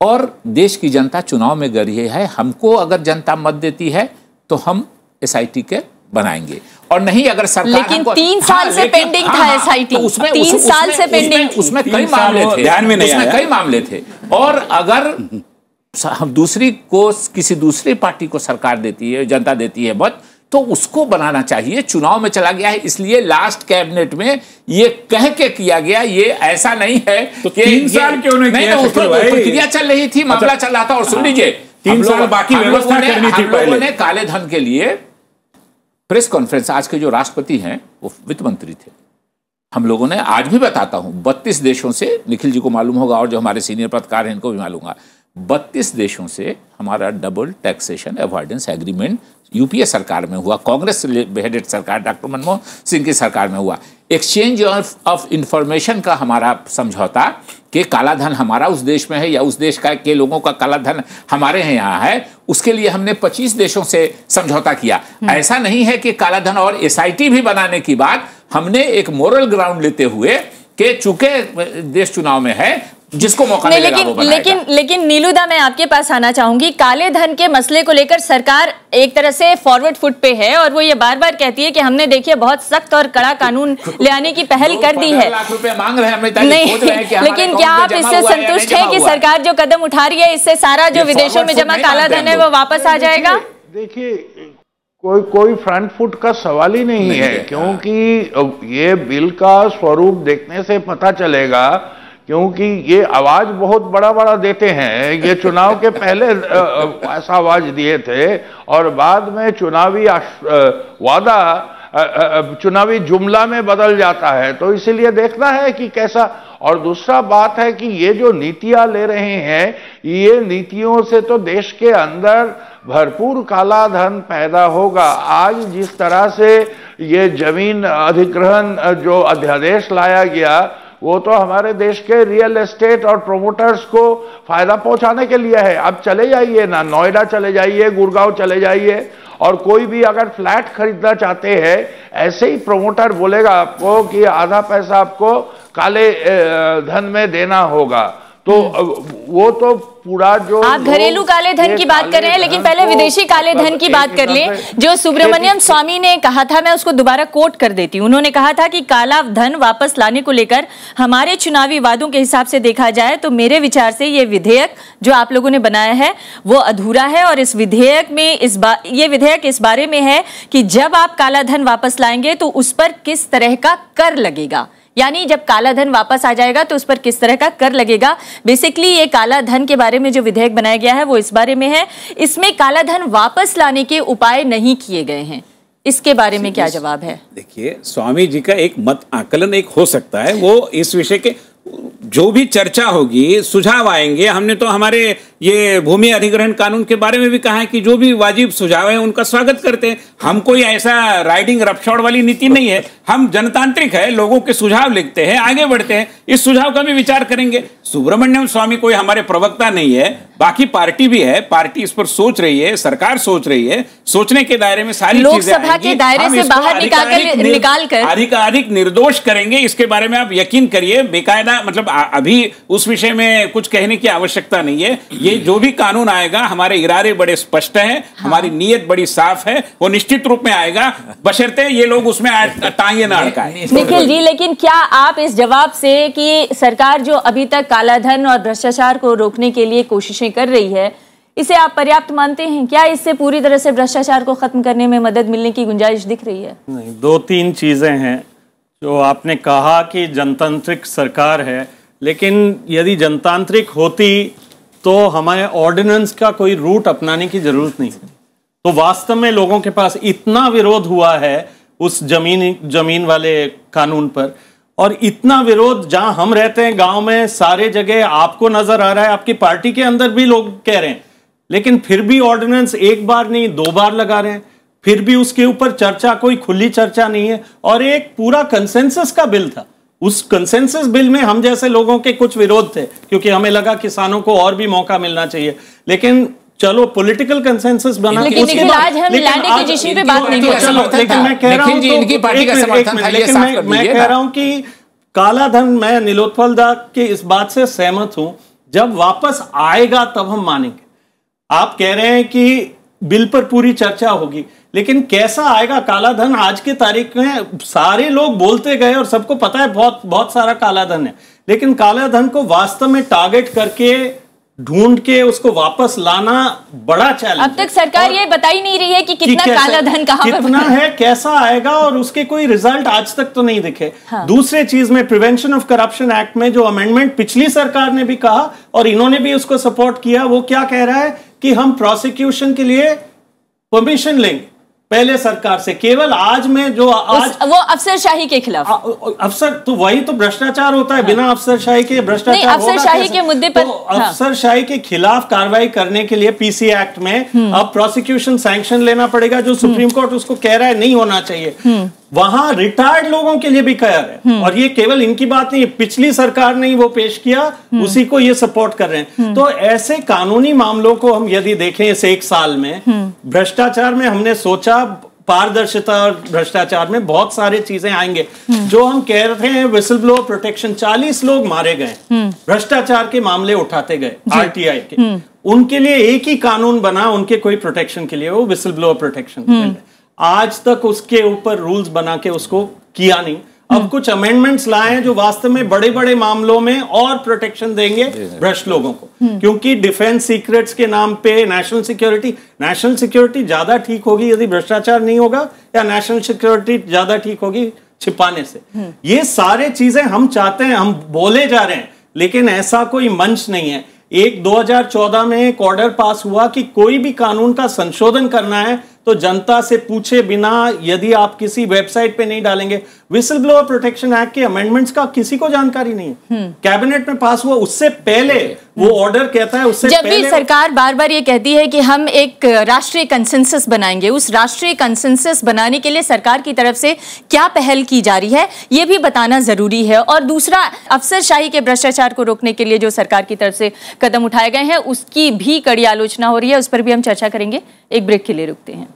और देश की जनता चुनाव में गई है, हमको अगर जनता मत देती है तो हम एसआईटी के बनाएंगे, और नहीं अगर सरकार। लेकिन 3 साल से पेंडिंग था एसआईटी, 3 साल से पेंडिंग। उसमें कई मामले थे, ध्यान में नहीं आया, कई मामले थे। और अगर हम दूसरी को, किसी दूसरी पार्टी को सरकार देती है, जनता देती है मत, तो उसको बनाना चाहिए। चुनाव में चला गया है, इसलिए लास्ट कैबिनेट में ये कह के किया गया। ये ऐसा नहीं है तो 3 साल क्यों नहीं किया? प्रक्रिया चल रही थी, मामला चल रहा था। और सुन लीजिए, 3 साल बाकी व्यवस्था करनी थी। हम लोगों ने काले धन के लिए प्रेस कॉन्फ्रेंस, आज के जो राष्ट्रपति हैं वो वित्त मंत्री थे, हम लोगों ने, आज भी बताता हूं, 32 देशों से, निखिल जी को मालूम होगा और जो हमारे सीनियर पत्रकार हैं इनको भी मालूम होगा, 32 देशों से हमारा double taxation avoidance agreement UPA सरकार में हुआ, कांग्रेस हेडेड सरकार डॉक्टर मनमोहन सिंह की सरकार में हुआ। एक्सचेंज ऑफ इंफॉर्मेशन का हमारा समझौता कि काला धन हमारा उस देश में है या उस देश के लोगों का काला धन हमारे यहाँ है, उसके लिए हमने 25 देशों से समझौता किया। ऐसा नहीं है कि काला धन और एसआईटी भी बनाने की बात हमने एक मोरल ग्राउंड लेते हुए कि चूंकि देश चुनाव में है, जिसको मौका मिलेगा वो बनाएगा। लेकिन नीलूदा, मैं आपके पास आना चाहूंगी। काले धन के मसले को लेकर सरकार एक तरह से फॉरवर्ड फुट पे है और वो ये बार बार कहती है कि हमने देखिए बहुत सख्त और कड़ा कानून ले आने की पहल कर दी है। लाख रुपए मांग रहे हैं, नहीं, लेकिन क्या आप इससे संतुष्ट हैं कि सरकार जो कदम उठा रही है इससे सारा जो विदेशों में जमा काला धन है वो वापस आ जाएगा? देखिए, कोई फ्रंट फुट का सवाल ही नहीं है, क्योंकि ये बिल का स्वरूप देखने से पता चलेगा, क्योंकि ये आवाज बहुत बड़ा देते हैं। ये चुनाव के पहले ऐसा आवाज दिए थे और बाद में चुनावी वादा चुनावी जुमला में बदल जाता है, तो इसीलिए देखना है कि कैसा। और दूसरा बात है कि ये जो नीतियां ले रहे हैं, ये नीतियों से तो देश के अंदर भरपूर काला धन पैदा होगा। आज जिस तरह से ये जमीन अधिग्रहण जो अध्यादेश लाया गया, वो तो हमारे देश के रियल एस्टेट और प्रोमोटर्स को फायदा पहुंचाने के लिए है। अब चले जाइए ना, नोएडा चले जाइए, गुड़गांव चले जाइए, और कोई भी अगर फ्लैट खरीदना चाहते हैं, ऐसे ही प्रोमोटर बोलेगा आपको कि आधा पैसा आपको काले धन में देना होगा। तो वो तो पूरा जो आप घरेलू काले धन की बात कर रहे हैं, लेकिन पहले विदेशी काले धन की बात कर लें। जो सुब्रमण्यम स्वामी ने कहा था, मैं उसको दोबारा कोट कर देती हूँ। उन्होंने कहा था कि काला धन वापस लाने को लेकर हमारे चुनावी वादों के हिसाब से देखा जाए तो मेरे विचार से ये विधेयक जो आप लोगों ने बनाया है वो अधूरा है। और इस विधेयक में ये विधेयक इस बारे में है कि जब आप काला धन वापस लाएंगे तो उस पर किस तरह का कर लगेगा, यानी जब काला धन वापस आ जाएगा तो उस पर किस तरह का कर लगेगा। बेसिकली ये काला धन के बारे में जो विधेयक बनाया गया है वो इस बारे में है। इसमें काला धन वापस लाने के उपाय नहीं किए गए हैं। इसके बारे में क्या जवाब है? देखिए, स्वामी जी का एक मत आकलन एक हो सकता है, वो इस विषय के जो भी चर्चा होगी, सुझाव आएंगे। हमने तो हमारे ये भूमि अधिग्रहण कानून के बारे में भी कहा है कि जो भी वाजिब सुझाव है उनका स्वागत करते हैं। हम कोई ऐसा राइडिंग रफशौड़ वाली नीति नहीं है, हम जनतांत्रिक है, लोगों के सुझाव लिखते हैं, आगे बढ़ते हैं, इस सुझाव का भी विचार करेंगे। सुब्रमण्यम स्वामी कोई हमारे प्रवक्ता नहीं है, बाकी पार्टी भी है, पार्टी इस पर सोच रही है, सरकार सोच रही है, सोचने के दायरे में सारी चीजें लोकसभा के दायरे से बाहर निकाल कर अधिक निर्दोष करेंगे। इसके बारे में आप यकीन करिए, बेकायदा मतलब अभी उस विषय में कुछ कहने की आवश्यकता नहीं है। ये जो भी कानून आएगा, हमारे इरादे बड़े स्पष्ट हैं, हमारी नीयत बड़ी साफ है, वो निश्चित रूप में आएगा, बशर्ते ये लोग उसमें टांगे ना अड़काएं। निखिल जी, लेकिन क्या आप इस जवाब से कि सरकार जो अभी तक कालाधन और भ्रष्टाचार को रोकने के लिए कोशिशें कर रही है, इसे आप पर्याप्त मानते हैं? क्या इससे पूरी तरह से भ्रष्टाचार को खत्म करने में मदद मिलने की गुंजाइश दिख रही है? नहीं, 2-3 चीजें हैं। जो आपने कहा कि जनतांत्रिक सरकार है, लेकिन यदि जनतांत्रिक होती तो हमारे ऑर्डिनेंस का कोई रूट अपनाने की जरूरत नहीं। तो वास्तव में लोगों के पास इतना विरोध हुआ है उस जमीन वाले कानून पर, और इतना विरोध जहां हम रहते हैं गांव में, सारे जगह आपको नजर आ रहा है, आपकी पार्टी के अंदर भी लोग कह रहे हैं, लेकिन फिर भी ऑर्डिनेंस एक बार नहीं 2 बार लगा रहे हैं, फिर भी उसके ऊपर चर्चा, कोई खुली चर्चा नहीं है। और एक पूरा कंसेंसस का बिल था, उस कंसेंसस बिल में हम जैसे लोगों के कुछ विरोध थे, क्योंकि हमें लगा किसानों को और भी मौका मिलना चाहिए, लेकिन चलो पॉलिटिकल कंसेंसस बना। लेकिन आज हम लैंड एक्विजिशन पे बात नहीं कर रहे। लेकिन मैं कह रहा हूं, लेकिन मैं कह रहा हूं कि काला धन, मैं नीलोत्पल दा के इस बात से सहमत हूं, जब वापस आएगा तब हम मानेंगे। आप कह रहे हैं कि बिल पर पूरी चर्चा होगी, लेकिन कैसा आएगा काला धन? आज की तारीख में सारे लोग बोलते गए और सबको पता है बहुत सारा काला धन है, लेकिन काला धन को वास्तव में टारगेट करके ढूंढ के उसको वापस लाना बड़ा चैलेंज। अब तक सरकार ये बता ही नहीं रही है कि कितना काला धन कहां पर कितना है, कैसा आएगा, और उसके कोई रिजल्ट आज तक तो नहीं दिखे। हाँ। दूसरे चीज में प्रिवेंशन ऑफ करप्शन एक्ट में जो अमेंडमेंट पिछली सरकार ने भी कहा और इन्होंने भी उसको सपोर्ट किया, वो क्या कह रहा है कि हम प्रोसिक्यूशन के लिए परमिशन लेंगे पहले सरकार से। केवल आज में जो आज वो अफसरशाही के खिलाफ, अफसर तो वही तो भ्रष्टाचार होता है। हाँ। बिना अफसरशाही के भ्रष्टाचार नहीं, अफसरशाही के मुद्दे पर तो अफसरशाही के खिलाफ कार्रवाई करने के लिए पीसी एक्ट में अब प्रोसिक्यूशन सैंक्शन लेना पड़ेगा, जो सुप्रीम कोर्ट उसको कह रहा है नहीं होना चाहिए। वहां रिटायर्ड लोगों के लिए भी कयर है। और ये केवल इनकी बात नहीं, पिछली सरकार ने ही वो पेश किया, उसी को ये सपोर्ट कर रहे हैं। तो ऐसे कानूनी मामलों को हम यदि देखें इस एक साल में, भ्रष्टाचार में हमने सोचा पारदर्शिता और भ्रष्टाचार में बहुत सारी चीजें आएंगे। जो हम कह रहे हैं विसल ब्लोअर प्रोटेक्शन, 40 लोग मारे गए भ्रष्टाचार के मामले उठाते गए आरटीआई के, उनके लिए एक ही कानून बना उनके कोई प्रोटेक्शन के लिए, वो विसल ब्लोअर प्रोटेक्शन। आज तक उसके ऊपर रूल्स बना के उसको किया नहीं। अब कुछ अमेंडमेंट्स लाए हैं जो वास्तव में बड़े बड़े मामलों में और प्रोटेक्शन देंगे भ्रष्ट लोगों को, क्योंकि डिफेंस सीक्रेट्स के नाम पे नेशनल सिक्योरिटी ज्यादा ठीक होगी यदि भ्रष्टाचार नहीं होगा, या नेशनल सिक्योरिटी ज्यादा ठीक होगी छिपाने से। ये सारे चीजें हम चाहते हैं, हम बोले जा रहे हैं, लेकिन ऐसा कोई मंच नहीं है। 2014 में एक ऑर्डर पास हुआ कि कोई भी कानून का संशोधन करना है तो जनता से पूछे बिना, यदि आप किसी वेबसाइट पे नहीं डालेंगे। विसल ब्लोअर प्रोटेक्शन एक्ट के अमेंडमेंट्स का किसी को जानकारी नहीं है। कैबिनेट में पास हुआ, उससे पहले वो ऑर्डर कहता है, उससे जब पहले भी सरकार बार बार ये कहती है कि हम एक राष्ट्रीय कंसेंसस बनाएंगे, उस राष्ट्रीय कंसेंसस बनाने के लिए सरकार की तरफ से क्या पहल की जा रही है, ये भी बताना जरूरी है। और दूसरा, अफसरशाही के भ्रष्टाचार को रोकने के लिए जो सरकार की तरफ से कदम उठाए गए हैं, उसकी भी कड़ी आलोचना हो रही है, उस पर भी हम चर्चा करेंगे। एक ब्रेक के लिए रुकते हैं।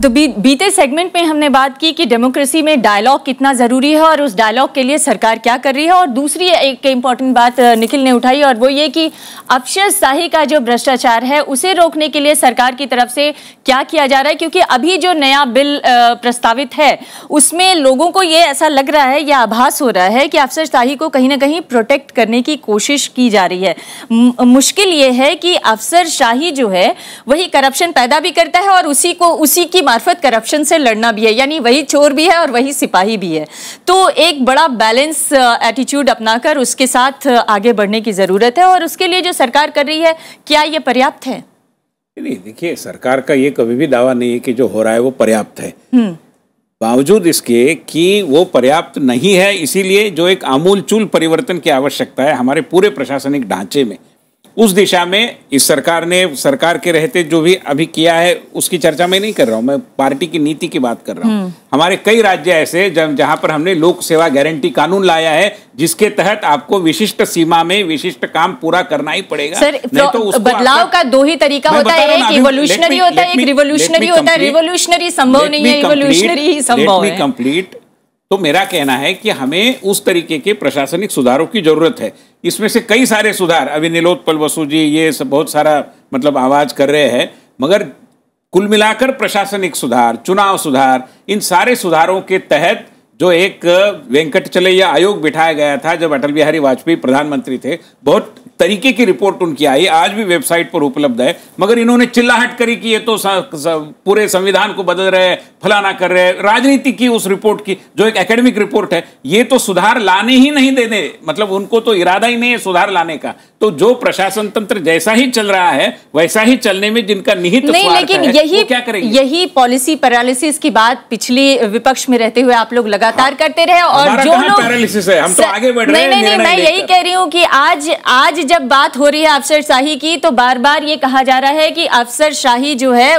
तो बीते सेगमेंट में हमने बात की कि डेमोक्रेसी में डायलॉग कितना जरूरी है और उस डायलॉग के लिए सरकार क्या कर रही है। और दूसरी एक इम्पॉर्टेंट बात निखिल ने उठाई, और वो ये कि अफसरशाही का जो भ्रष्टाचार है उसे रोकने के लिए सरकार की तरफ से क्या किया जा रहा है, क्योंकि अभी जो नया बिल प्रस्तावित है उसमें लोगों को ये ऐसा लग रहा है या आभास हो रहा है कि अफसरशाही को कहीं ना कहीं प्रोटेक्ट करने की कोशिश की जा रही है। मुश्किल ये है कि अफसरशाही जो है वही करप्शन पैदा भी करता है और उसी की मार्फत करप्शन से लड़ना भी है, यानी वही चोर भी है और वही सिपाही भी है। तो एक बड़ा बैलेंस एटीट्यूड अपनाकर उसके साथ आगे बढ़ने की जरूरत है, और उसके लिए जो सरकार कर रही है, क्या ये पर्याप्त है? नहीं, देखिए, सरकार का ये कभी भी दावा नहीं है कि जो हो रहा है वो पर्याप्त है। बावजूद इसके कि वो पर्याप्त नहीं है, इसीलिए जो एक आमूलचूल परिवर्तन की आवश्यकता है हमारे पूरे प्रशासनिक ढांचे में, उस दिशा में इस सरकार ने, सरकार के रहते जो भी अभी किया है उसकी चर्चा मैं नहीं कर रहा हूं, मैं पार्टी की नीति की बात कर रहा हूं। हमारे कई राज्य ऐसे जहां पर हमने लोक सेवा गारंटी कानून लाया है, जिसके तहत आपको विशिष्ट सीमा में विशिष्ट काम पूरा करना ही पड़ेगा। सर, तो बदलाव का दो ही तरीका होता है, एक इवोल्यूशनरी होता है, एक रिवोल्यूशनरी होता है। रिवोल्यूशनरी संभव नहीं है, इवोल्यूशनरी ही संभव है। कंप्लीट। तो मेरा कहना है कि हमें उस तरीके के प्रशासनिक सुधारों की जरूरत है। इसमें से कई सारे सुधार, अभी नीलोत्पल बसु जी ये सब बहुत सारा मतलब आवाज कर रहे हैं, मगर कुल मिलाकर प्रशासनिक सुधार, चुनाव सुधार, इन सारे सुधारों के तहत जो एक वेंकटचलैया आयोग बिठाया गया था जब अटल बिहारी वाजपेयी प्रधानमंत्री थे, बहुत तरीके की रिपोर्ट उनकी आई, आज भी वेबसाइट पर उपलब्ध है। मगर इन्होंने चिल्लाहट करी कि ये तो पूरे संविधान को बदल रहे हैं, फलाना कर रहे हैं, राजनीति की उस रिपोर्ट की, जो एक एकेडमिक रिपोर्ट है। ये तो सुधार लाने ही नहीं देने, मतलब उनको तो इरादा ही नहीं है सुधार लाने का। तो जो प्रशासन तंत्र जैसा ही चल रहा है वैसा ही चलने में जिनका निहित नहीं, लेकिन यही क्या करेंगे? यही पॉलिसी पैरालिसिस की बात पिछली विपक्ष में रहते हुए आप लोग लगातार करते रहे, और जो लोग पैरालिसिस है, हम तो आगे बढ़ रहे हैं। नहीं, मैं यही कह रही हूँ कि आज जब बात हो रही है अफसरशाही की, तो बार बार ये कहा जा रहा है कि अफसरशाही जो है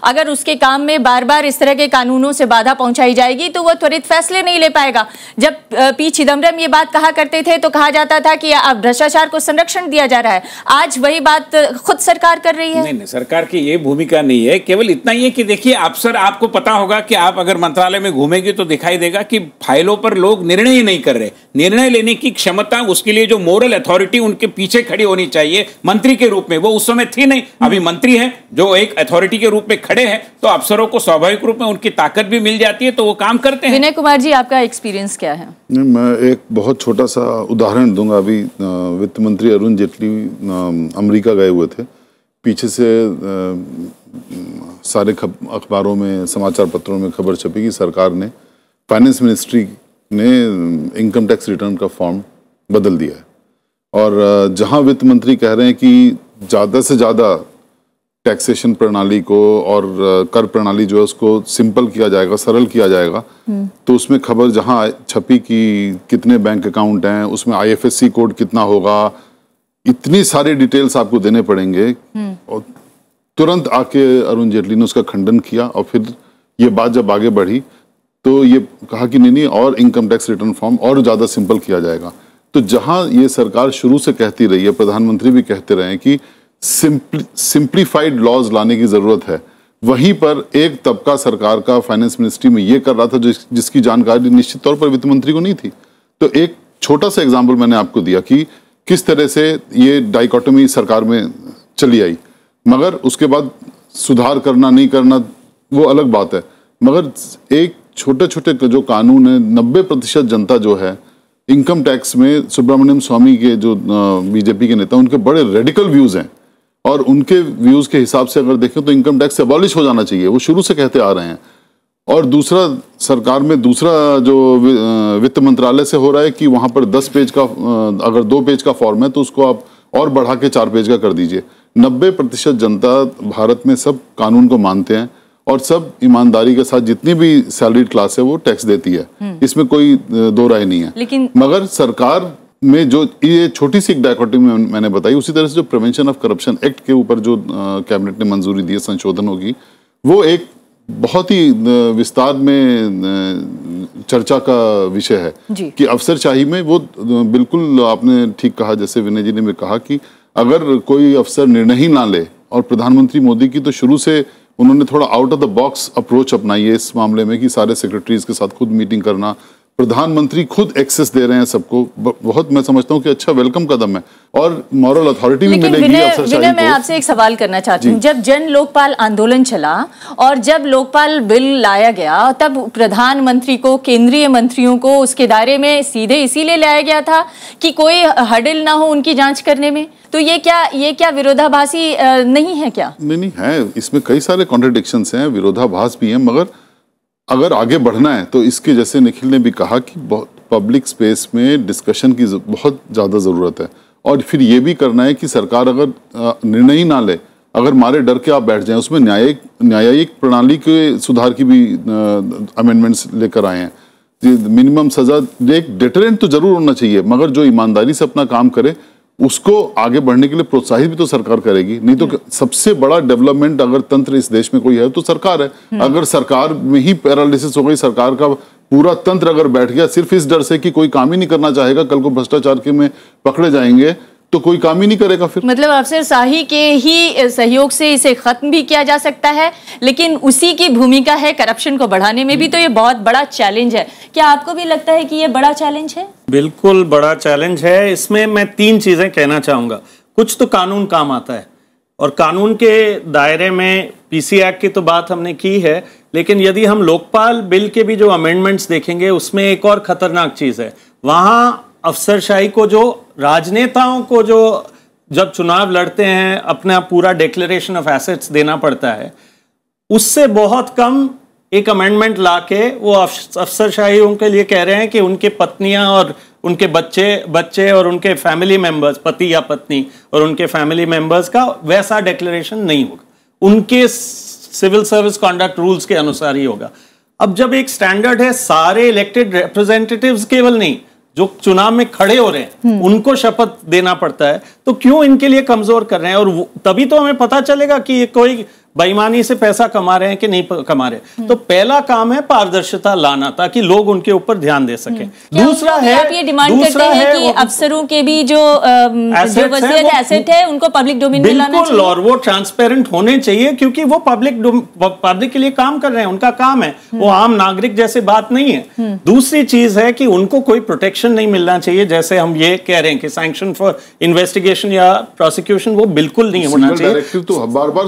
अगर उसके काम में बार बार इस तरह के कानूनों से बाधा पहुंचाई जाएगी तो वो त्वरित फैसले नहीं ले पाएगा। जब पी चिदम्बरम ये बात कहा करते थे तो कहा जाता था कि अब भ्रष्टाचार को संरक्षण दिया जा रहा है, आज वही बात खुद सरकार कर रही है। नहीं, सरकार की ये भूमिका नहीं है। केवल इतना ही है कि देखिए, अफसर, आपको पता होगा कि आप अगर मंत्रालय में घूमेंगे तो दिखाई देगा कि फाइलों पर लोग निर्णय ही नहीं कर रहे। निर्णय लेने की क्षमता, उसके लिए जो मोरल अथॉरिटी उनके पीछे खड़ी होनी चाहिए मंत्री के रूप में, वो उस समय थी नहीं। अभी मंत्री है जो एक अथॉरिटी के रूप में खड़े हैं, तो अफसरों को स्वाभाविक रूप में उनकी ताकत भी मिल जाती है, तो वो काम करते हैं। विनय कुमार जी, आपका एक्सपीरियंस क्या है? मैं एक बहुत छोटा सा उदाहरण दूंगा। अभी वित्त मंत्री अरुण जेटली अमेरिका गए हुए थे, पीछे से सारे अखबारों में, समाचार पत्रों में खबर छपी कि सरकार ने, फाइनेंस मिनिस्ट्री ने इनकम टैक्स रिटर्न का फॉर्म बदल दिया है। और जहां वित्त मंत्री कह रहे हैं कि ज़्यादा से ज़्यादा टैक्सेशन प्रणाली को और कर प्रणाली जो है उसको सिंपल किया जाएगा, सरल किया जाएगा, तो उसमें खबर जहां छपी कि कितने बैंक अकाउंट हैं, उसमें IFSC कोड कितना होगा, इतनी सारी डिटेल्स आपको देने पड़ेंगे। और तुरंत आके अरुण जेटली ने उसका खंडन किया और फिर ये बात जब आगे बढ़ी तो ये कहा कि नहीं और इनकम टैक्स रिटर्न फॉर्म और ज़्यादा सिंपल किया जाएगा। तो जहां ये सरकार शुरू से कहती रही है, प्रधानमंत्री भी कहते रहे हैं कि सिंप्लीफाइड लॉज लाने की जरूरत है, वहीं पर एक तबका सरकार का फाइनेंस मिनिस्ट्री में ये कर रहा था जिसकी जानकारी निश्चित तौर पर वित्त मंत्री को नहीं थी। तो एक छोटा सा एग्जाम्पल मैंने आपको दिया कि किस तरह से ये डाइकोटोमी सरकार में चली आई, मगर उसके बाद सुधार करना नहीं करना वो अलग बात है। मगर एक छोटे छोटे जो कानून है, 90% जनता जो है इनकम टैक्स में, सुब्रमण्यम स्वामी के जो बीजेपी के नेता, उनके बड़े रेडिकल व्यूज हैं और उनके व्यूज के हिसाब से अगर देखें तो इनकम टैक्स अबॉलिश हो जाना चाहिए, वो शुरू से कहते आ रहे हैं। और दूसरा, सरकार में दूसरा जो वित्त मंत्रालय से हो रहा है कि वहां पर 10 पेज का, अगर 2 पेज का फॉर्म है तो उसको आप और बढ़ा के 4 पेज का कर दीजिए। 90% जनता भारत में सब कानून को मानते हैं और सब ईमानदारी के साथ जितनी भी सैलरीड क्लास है वो टैक्स देती है, इसमें कोई दो राय नहीं है। लेकिन मगर सरकार में जो ये छोटी सी एक डायकोटोमी मैंने बताई, उसी तरह से जो प्रिवेंशन ऑफ करप्शन एक्ट के ऊपर जो कैबिनेट ने मंजूरी दी है संशोधन होगी, वो एक बहुत ही विस्तार में चर्चा का विषय है कि अफसरशाही में वो बिल्कुल आपने ठीक कहा, जैसे विनय जी ने भी कहा कि अगर कोई अफसर निर्णय ही ना ले, और प्रधानमंत्री मोदी की तो शुरू से उन्होंने थोड़ा out of the box approach अपनाई है इस मामले में कि सारे सेक्रेटरीज के साथ खुद मीटिंग करना, प्रधानमंत्री खुद एक्सेस दे रहे हैं सबको, बहुत मैं समझता हूं कि अच्छा वेलकम कदम है और मॉरल अथॉरिटी भी मिलेगी अफसरशाही को। मैं आपसे एक सवाल करना चाहती हूँ, जब जन लोकपाल आंदोलन चला और जब लोकपाल बिल लाया गया, तब प्रधानमंत्री को, केंद्रीय मंत्रियों को उसके दायरे में सीधे इसीलिए लाया गया था कि कोई हर्डल ना हो उनकी जांच करने में। तो ये क्या विरोधाभासी नहीं है क्या? नहीं है, इसमें कई सारे कॉन्ट्रडिक्शंस हैं, विरोधाभास भी हैं, मगर अगर आगे बढ़ना है तो इसके, जैसे निखिल ने भी कहा कि पब्लिक स्पेस में डिस्कशन की बहुत ज़्यादा ज़रूरत है। और फिर ये भी करना है कि सरकार अगर निर्णय ही ना ले, अगर मारे डर के आप बैठ जाएं, उसमें न्यायिक प्रणाली के सुधार की भी अमेंडमेंट्स लेकर आए हैं। मिनिमम सजा, एक डेटरेंट तो जरूर होना चाहिए, मगर जो ईमानदारी से अपना काम करे उसको आगे बढ़ने के लिए प्रोत्साहित भी तो सरकार करेगी। नहीं तो सबसे बड़ा डेवलपमेंट अगर तंत्र इस देश में कोई है तो सरकार है। अगर सरकार में ही पैरालिसिस हो गई, सरकार का पूरा तंत्र अगर बैठ गया सिर्फ इस डर से कि कोई काम ही नहीं करना चाहेगा, कल को भ्रष्टाचार के में पकड़े जाएंगे, तो कोई काम ही नहीं करेगा फिर। मतलब अफसरशाही के ही सहयोग से इसे खत्म भी किया जा सकता है, लेकिन उसी की भूमिका है करप्शन को बढ़ाने में भी, तो ये बहुत बड़ा चैलेंज है। क्या आपको भी लगता है कि ये बड़ा चैलेंज है? बिल्कुल बड़ा चैलेंज है। इसमें मैं 3 चीजें कहना चाहूंगा। कुछ तो कानून काम आता है, और कानून के दायरे में पीसी एक्ट की तो बात हमने की है, लेकिन यदि हम लोकपाल बिल के भी जो अमेंडमेंट्स देखेंगे, उसमें एक और खतरनाक चीज है। वहां अफसरशाही को, जो राजनेताओं को जो जब चुनाव लड़ते हैं अपना पूरा डिक्लेरेशन ऑफ एसेट्स देना पड़ता है, उससे बहुत कम एक अमेंडमेंट लाके वो अफसरशाहियों के लिए कह रहे हैं कि उनके पत्नियां और उनके बच्चे और उनके फैमिली मेंबर्स, पति या पत्नी और उनके फैमिली मेंबर्स का वैसा डिक्लेरेशन नहीं होगा, उनके सिविल सर्विस कॉन्डक्ट रूल्स के अनुसार ही होगा। अब जब एक स्टैंडर्ड है, सारे इलेक्टेड रिप्रेजेंटेटिव्स केवल नहीं, जो चुनाव में खड़े हो रहे हैं उनको शपथ देना पड़ता है, तो क्यों इनके लिए कमजोर कर रहे हैं? और तभी तो हमें पता चलेगा कि ये कोई बेईमानी से पैसा कमा रहे हैं कि नहीं कमा रहे। तो पहला काम है पारदर्शिता लाना, ताकि लोग उनके ऊपर ध्यान दे सकें। दूसरा है, आप ये डिमांड करते हैं कि अफसरों के भी जो एसेट है उनको पब्लिक डोमेन में लाना चाहिए, और वो ट्रांसपेरेंट होने चाहिए, क्योंकि वो पब्लिक के लिए काम कर रहे हैं, उनका काम है, वो आम नागरिक जैसे बात नहीं है। दूसरी चीज है कि उनको कोई प्रोटेक्शन नहीं मिलना चाहिए, जैसे हम ये कह रहे हैं कि सैंक्शन फॉर इन्वेस्टिगेशन या प्रोसिक्यूशन वो बिल्कुल नहीं होना चाहिए। तो बार-बार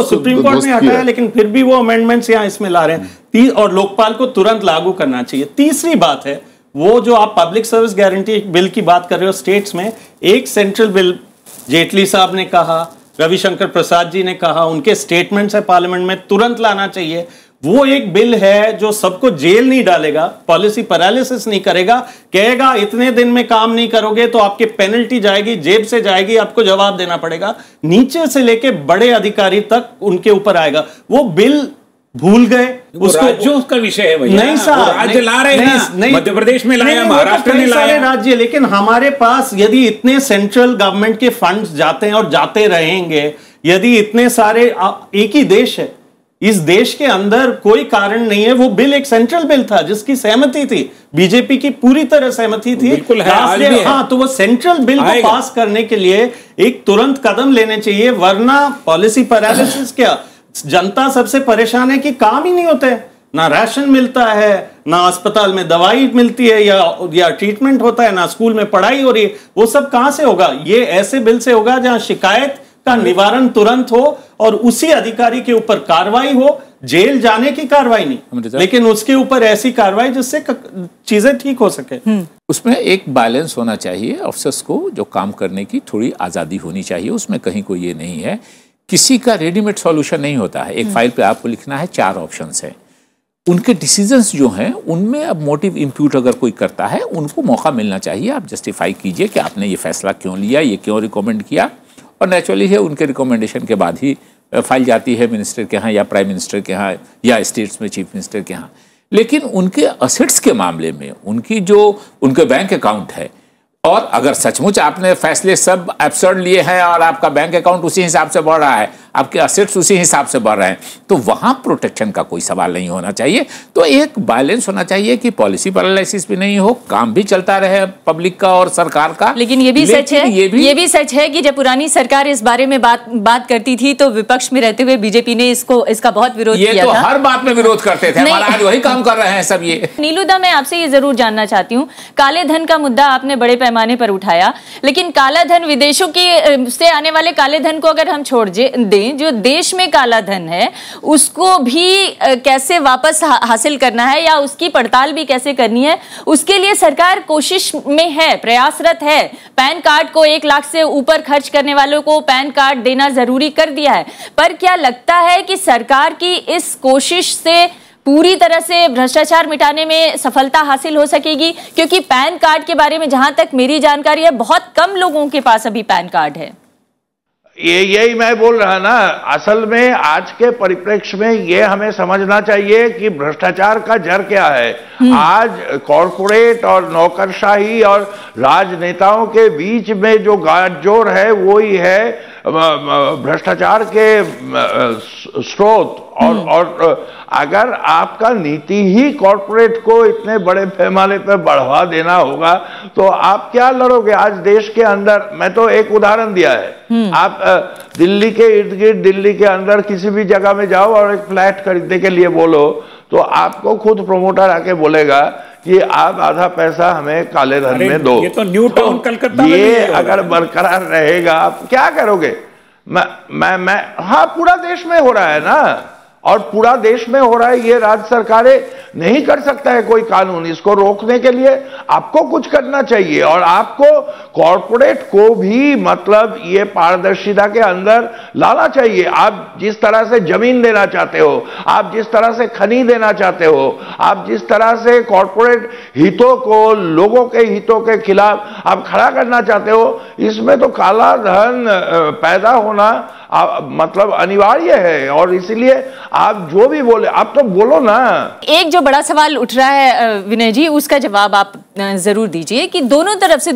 सुप्रीम कोर्ट ने हटाया, लेकिन फिर भी वो अमेंडमेंट्स यहाँ इसमें ला रहे हैं, और लोकपाल को तुरंत लागू करना चाहिए। तीसरी बात है, वो जो आप पब्लिक सर्विस गारंटी बिल की बात कर रहे हो स्टेट्स में, एक सेंट्रल बिल जेटली साहब ने कहा, रविशंकर प्रसाद जी ने कहा, उनके स्टेटमेंट्स है पार्लियामेंट में, तुरंत लाना चाहिए। वो एक बिल है जो सबको जेल नहीं डालेगा, पॉलिसी पैरालिसिस नहीं करेगा, कहेगा इतने दिन में काम नहीं करोगे तो आपकी पेनल्टी जाएगी, जेब से जाएगी, आपको जवाब देना पड़ेगा। नीचे से लेके बड़े अधिकारी तक उनके ऊपर आएगा। वो बिल भूल गए, उसको राज्यों का विषय है भैया। नहीं साहब, राज्य ला रहे हैं, मध्य प्रदेश में लाया, महाराष्ट्र में लाया, राज्य। लेकिन हमारे पास यदि इतने सेंट्रल गवर्नमेंट के फंड्स जाते हैं और जाते रहेंगे, यदि इतने सारे, एक ही देश है, इस देश के अंदर कोई कारण नहीं है। वो बिल एक सेंट्रल बिल था जिसकी सहमति थी, बीजेपी की पूरी तरह सहमति थी। बिल्कुल है, आज भी है। हाँ, तो वो सेंट्रल बिल को पास करने के लिए एक तुरंत कदम लेने चाहिए, वरना पॉलिसी पैरालिसिस क्या, जनता सबसे परेशान है कि काम ही नहीं होते, ना राशन मिलता है, ना अस्पताल में दवाई मिलती है या ट्रीटमेंट होता है, ना स्कूल में पढ़ाई हो रही है। वो सब कहां से होगा? ये ऐसे बिल से होगा जहां शिकायत का निवारण तुरंत हो और उसी अधिकारी के ऊपर कार्रवाई हो, जेल जाने की कार्रवाई नहीं, लेकिन उसके ऊपर ऐसी कार्रवाई जिससे चीजें ठीक हो सके। उसमें एक बैलेंस होना चाहिए, अफसर्स को जो काम करने की थोड़ी आज़ादी होनी चाहिए, उसमें कहीं कोई ये नहीं है। किसी का रेडीमेड सॉल्यूशन नहीं होता है। एक फाइल पे आपको लिखना है 4 ऑप्शंस हैं, उनके डिसीजंस जो हैं उनमें अब मोटिव इंप्यूट अगर कोई करता है, उनको मौका मिलना चाहिए। आप जस्टिफाई कीजिए कि आपने ये फैसला क्यों लिया, ये क्यों रिकमेंड किया, और नेचुरली है उनके रिकमेंडेशन के बाद ही फाइल जाती है मिनिस्टर के यहाँ या प्राइम मिनिस्टर के यहाँ या स्टेट्स में चीफ मिनिस्टर के यहाँ। लेकिन उनके असेट्स के मामले में उनकी जो उनके बैंक अकाउंट है, और अगर सचमुच आपने फैसले सब एब्सर्ड लिए हैं और आपका बैंक अकाउंट उसी हिसाब से बढ़ रहा है, आपके असेट्स उसी हिसाब से बढ़ रहे हैं, तो वहां प्रोटेक्शन का कोई सवाल नहीं होना चाहिए। तो एक बैलेंस होना चाहिए कि पॉलिसी पैरालिसिस भी नहीं हो, काम भी चलता रहे पब्लिक का और सरकार का। लेकिन ये भी सच है, ये भी सच है कि जब पुरानी सरकार इस बारे में बात करती थी तो विपक्ष में रहते हुए बीजेपी ने इसका बहुत विरोध किया था। हर बात में विरोध करते थे, आज वही काम कर रहे हैं सब ये। नीलूदा, मैं आपसे ये जरूर जानना चाहती हूँ, काले धन का मुद्दा आपने बड़े पैमाने पर उठाया, लेकिन काला धन, विदेशों की से आने वाले काले धन को अगर हम छोड़ दें, जो देश में काला धन है उसको भी कैसे वापस हासिल करना है या उसकी पड़ताल भी कैसे करनी है, उसके लिए सरकार कोशिश में है, प्रयासरत है। पैन कार्ड को 1 लाख से ऊपर खर्च करने वालों को पैन कार्ड देना जरूरी कर दिया है, पर क्या लगता है कि सरकार की इस कोशिश से पूरी तरह से भ्रष्टाचार मिटाने में सफलता हासिल हो सकेगी? क्योंकि पैन कार्ड के बारे में जहां तक मेरी जानकारी है, बहुत कम लोगों के पास अभी पैन कार्ड है। यही मैं बोल रहा ना, असल में आज के परिप्रेक्ष्य में ये हमें समझना चाहिए कि भ्रष्टाचार का जड़ क्या है। आज कॉरपोरेट और नौकरशाही और राजनेताओं के बीच में जो गाठजोड़ है वो ही है भ्रष्टाचार के स्रोत। और अगर आपका नीति ही कॉरपोरेट को इतने बड़े पैमाने पर बढ़ावा देना होगा तो आप क्या लड़ोगे? आज देश के अंदर, मैं तो एक उदाहरण दिया है, आप दिल्ली के इर्द गिर्द, दिल्ली के अंदर किसी भी जगह में जाओ और एक फ्लैट खरीदने के लिए बोलो तो आपको खुद प्रमोटर आके बोलेगा कि आप आधा पैसा हमें काले धन में दो। ये तो न्यू टाउन कलकत्ता में ये अगर बरकरार रहेगा आप क्या करोगे? मैं हाँ, पूरा देश में हो रहा है ना, और पूरा देश में हो रहा है। ये राज्य सरकारें नहीं कर सकता है कोई कानून, इसको रोकने के लिए आपको कुछ करना चाहिए। और आपको कॉरपोरेट को भी मतलब ये पारदर्शिता के अंदर लाना चाहिए। आप जिस तरह से जमीन देना चाहते हो, आप जिस तरह से खनी देना चाहते हो, आप जिस तरह से कॉरपोरेट हितों को, लोगों के हितों के खिलाफ आप खड़ा करना चाहते हो, इसमें तो काला धन पैदा होना मतलब अनिवार्य है। और इसलिए आप जो भी बोले, आप तो बोलो ना। एक जो बड़ा सवाल उठ रहा है विनय जी, उसका जवाब आप जरूर दीजिए कि दोनों तरफ से,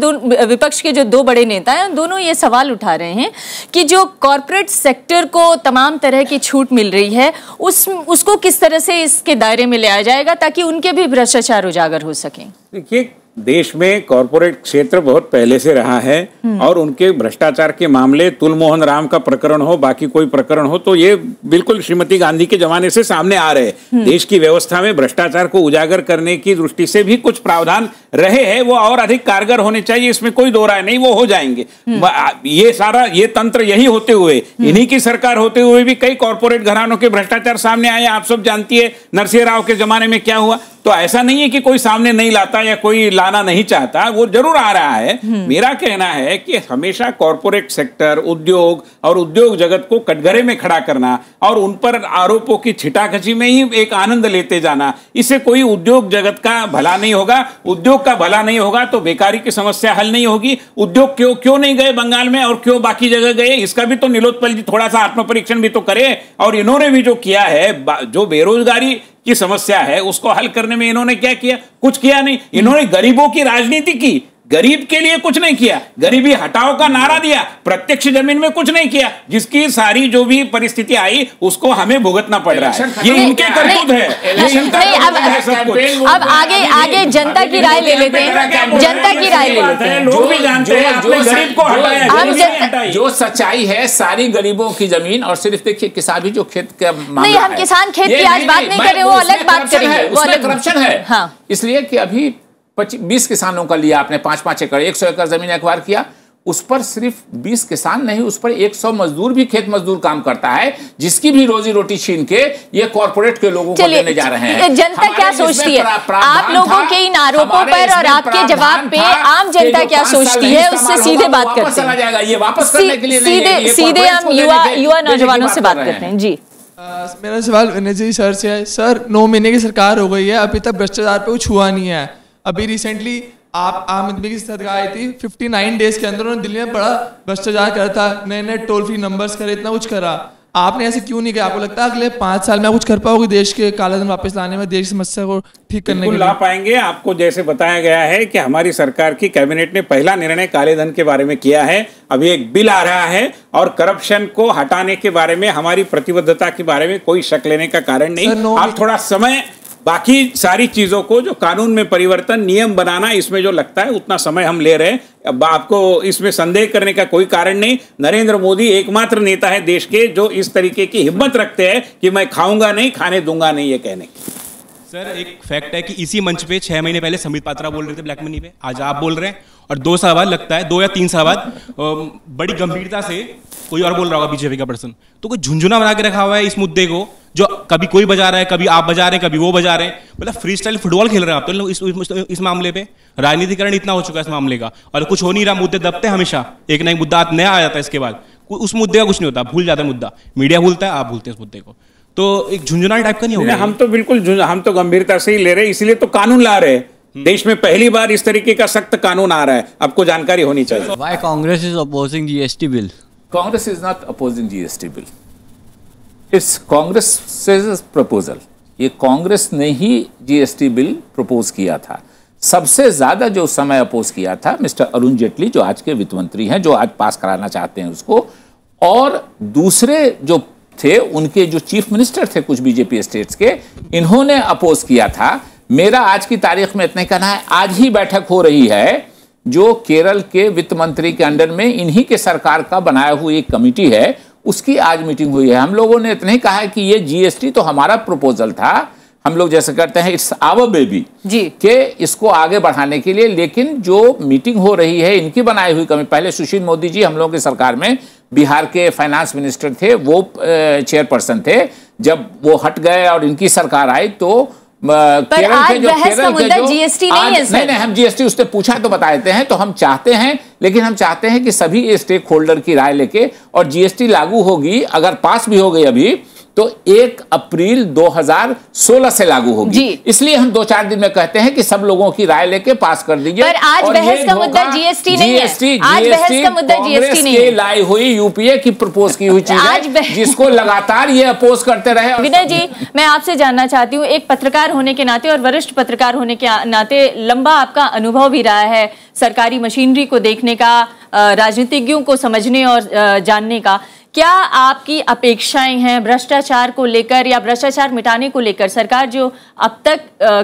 विपक्ष के जो 2 बड़े नेता हैं, दोनों ये सवाल उठा रहे हैं कि जो कॉरपोरेट सेक्टर को तमाम तरह की छूट मिल रही है उसको किस तरह से इसके दायरे में ले आया जाएगा ताकि उनके भी भ्रष्टाचार उजागर हो सके। देखिए, देश में कॉरपोरेट क्षेत्र बहुत पहले से रहा है और उनके भ्रष्टाचार के मामले, तुलमोहन राम का प्रकरण हो, बाकी कोई प्रकरण हो, तो ये बिल्कुल श्रीमती गांधी के जमाने से सामने आ रहे हैं। देश की व्यवस्था में भ्रष्टाचार को उजागर करने की दृष्टि से भी कुछ प्रावधान रहे हैं, वो और अधिक कारगर होने चाहिए, इसमें कोई दो राय नहीं, वो हो जाएंगे। ये सारा ये तंत्र यही होते हुए, इन्हीं की सरकार होते हुए भी कई कॉरपोरेट घरानों के भ्रष्टाचार सामने आए। आप सब जानती है नरसिंह राव के जमाने में क्या हुआ। तो ऐसा नहीं है कि कोई सामने नहीं लाता या कोई लाना नहीं चाहता, वो जरूर आ रहा है। मेरा कहना है कि हमेशा कॉरपोरेट सेक्टर, उद्योग और उद्योग जगत को कटघरे में खड़ा करना और उन पर आरोपों की छिटाखची में ही एक आनंद लेते जाना, इससे कोई उद्योग जगत का भला नहीं होगा। उद्योग का भला नहीं होगा तो बेकारी की समस्या हल नहीं होगी। उद्योग क्यों नहीं गए बंगाल में और क्यों बाकी जगह गए, इसका भी तो नीलोत्पल जी थोड़ा सा आत्मपरीक्षण भी तो करे। और इन्होंने भी जो किया है, जो बेरोजगारी की समस्या है उसको हल करने में इन्होंने क्या किया? कुछ किया नहीं। इन्होंने गरीबों की राजनीति की, गरीब के लिए कुछ नहीं किया। गरीबी हटाओ का नारा दिया, प्रत्यक्ष जमीन में कुछ नहीं किया, जिसकी सारी जो भी परिस्थिति आई उसको हमें भुगतना पड़ रहा है। ये इनके करतूत है। अब आगे जनता की राय ले लेते हैं, जनता की राय ले लेते हैं। लोग भी जानते हैं आपने गरीब को हटाया। जो सच्चाई है, सारी गरीबों की जमीन, और सिर्फ देखिए किसान भी जो खेत का नहीं, हम किसान खेत की आज बात नहीं कर रहे, वो अलग बात करेंगे, वो अलग करप्शन है। इसलिए कि अभी 20 किसानों का लिया आपने 5-5 एकड़, 100 एकड़ जमीन एक्वायर किया, उस पर सिर्फ 20 किसान नहीं, उस पर 100 मजदूर भी, खेत मजदूर काम करता है, जिसकी भी रोजी रोटी छीन के ये कॉर्पोरेट के लोगों को देने जा रहे हैं। जनता क्या सोचती है आप लोगों के इन आरोपों पर और आपके जवाब पे? आम जनता क्या सोचती है उससे सीधे बात करते हैं। ये वापस करने के लिए सीधे हम युवा नौजवानों से बात करते हैं। जी, मेरा सवाल विनय जी सर से है। सर, 9 महीने की सरकार हो गई है, अभी तक भ्रष्टाचार पे कुछ हुआ नहीं है। अभी रिसेंटली आप आम आदमी की सरकार आई थी, 59 डेज के अंदर उन्होंने दिल्ली में बड़ा भ्रष्टाचार करा था, नए टोल फ्री नंबर्स करे, इतना कुछ करा। आपने ऐसे क्यों नहीं किया? आपको लगता है अगले 5 साल में कुछ कर पाओगे देश के कालाधन वापस लाने में, देश की समस्या को ठीक करने के लिए? ला पाएंगे। आपको जैसे बताया गया है कि हमारी सरकार की कैबिनेट ने पहला निर्णय काले धन के बारे में किया है। अभी एक बिल आ रहा है और करप्शन को हटाने के बारे में हमारी प्रतिबद्धता के बारे में कोई शक लेने का कारण नहीं। आप थोड़ा समय, बाकी सारी चीजों को जो कानून में परिवर्तन, नियम बनाना, इसमें जो लगता है उतना समय हम ले रहे हैं। अब आपको इसमें संदेह करने का कोई कारण नहीं। नरेंद्र मोदी एकमात्र नेता है देश के जो इस तरीके की हिम्मत रखते हैं कि मैं खाऊंगा नहीं, खाने दूंगा नहीं, ये कहने की। सर, एक फैक्ट है कि इसी मंच पे 6 महीने पहले संबित पात्रा बोल रहे थे ब्लैक मनी पे, आज आप बोल रहे हैं, और 2 साल बाद लगता है 2 या 3 साल बाद बड़ी गंभीरता से कोई और बोल रहा होगा बीजेपी का पर्सन। तो कोई झुंझुना बना के रखा हुआ है इस मुद्दे को, जो कभी कोई बजा रहा है, कभी आप बजा रहे हैं, कभी वो बजा रहे हैं। मतलब फ्री स्टाइल फुटबॉल खेल रहे हैं आप तो इस मामले पे। राजनीतिकरण इतना हो चुका है इस मामले का, और कुछ हो नहीं रहा। मुद्दे दबते हमेशा, एक ना एक मुद्दा नया आ जाता है, इसके बाद उस मुद्दे का कुछ नहीं होता, भूल जाता है मुद्दा। मीडिया भूलता है, आप भूलते हैं इस मुद्दे को। तो एक झुंझुना टाइप का नहीं होगा। हम तो बिल्कुल, हम तो गंभीरता से ही ले रहे हैं, इसलिए तो कानून ला रहे हैं। देश में पहली बार इस तरीके का सख्त कानून आ रहा है, आपको जानकारी होनी चाहिए। Why Congress is opposing GST bill? Congress is not opposing GST bill. It's Congress's proposal. ये कांग्रेस ने ही GST बिल प्रपोज किया था। सबसे ज्यादा जो समय अपोज किया था मिस्टर अरुण जेटली, जो आज के वित्त मंत्री हैं, जो आज पास कराना चाहते हैं उसको, और दूसरे जो थे उनके जो चीफ मिनिस्टर थे कुछ बीजेपी स्टेट्स के, इन्होंने अपोज किया था। मेरा आज की तारीख में इतना कहना है, आज ही बैठक हो रही है जो केरल के वित्त मंत्री के अंडर में इन्हीं के सरकार का बनाया हुई एक कमेटी है, उसकी आज मीटिंग हुई है। हम लोगों ने इतना ही कहा है कि ये जीएसटी तो हमारा प्रपोजल था, हम लोग जैसे करते हैं इट्स आवर बेबी जी, के इसको आगे बढ़ाने के लिए, लेकिन जो मीटिंग हो रही है इनकी बनाई हुई कमेटी, पहले सुशील मोदी जी हम लोगों की सरकार में बिहार के फाइनेंस मिनिस्टर थे, वो चेयरपर्सन थे, जब वो हट गए और इनकी सरकार आई तो केरल के जो जीएसटी नहीं है सर। नहीं, हम जीएसटी उससे पूछा तो बता देते हैं। तो हम चाहते हैं, लेकिन हम चाहते हैं कि सभी स्टेक होल्डर की राय लेके, और जीएसटी लागू होगी, अगर पास भी हो गई अभी तो 1 अप्रैल 2016 से लागू होगी। इसलिए हम 2-4 दिन में कहते हैं कि सब लोगों की राय लेके पास कर दीजिए। पर आज बहस का मुद्दा जीएसटी नहीं है, आज बहस का मुद्दा जीएसटी नहीं है। लाई हुई यूपीए की प्रपोज की हुई चीज है, जिसको लगातार ये अपोज करते रहे। विनय जी, मैं आपसे जानना चाहती हूँ, एक पत्रकार होने के नाते और वरिष्ठ पत्रकार होने के नाते लंबा आपका अनुभव भी रहा है सरकारी मशीनरी को देखने का, राजनीतिज्ञों को समझने और जानने का। क्या आपकी अपेक्षाएं हैं भ्रष्टाचार को लेकर, या भ्रष्टाचार मिटाने को लेकर सरकार जो अब तक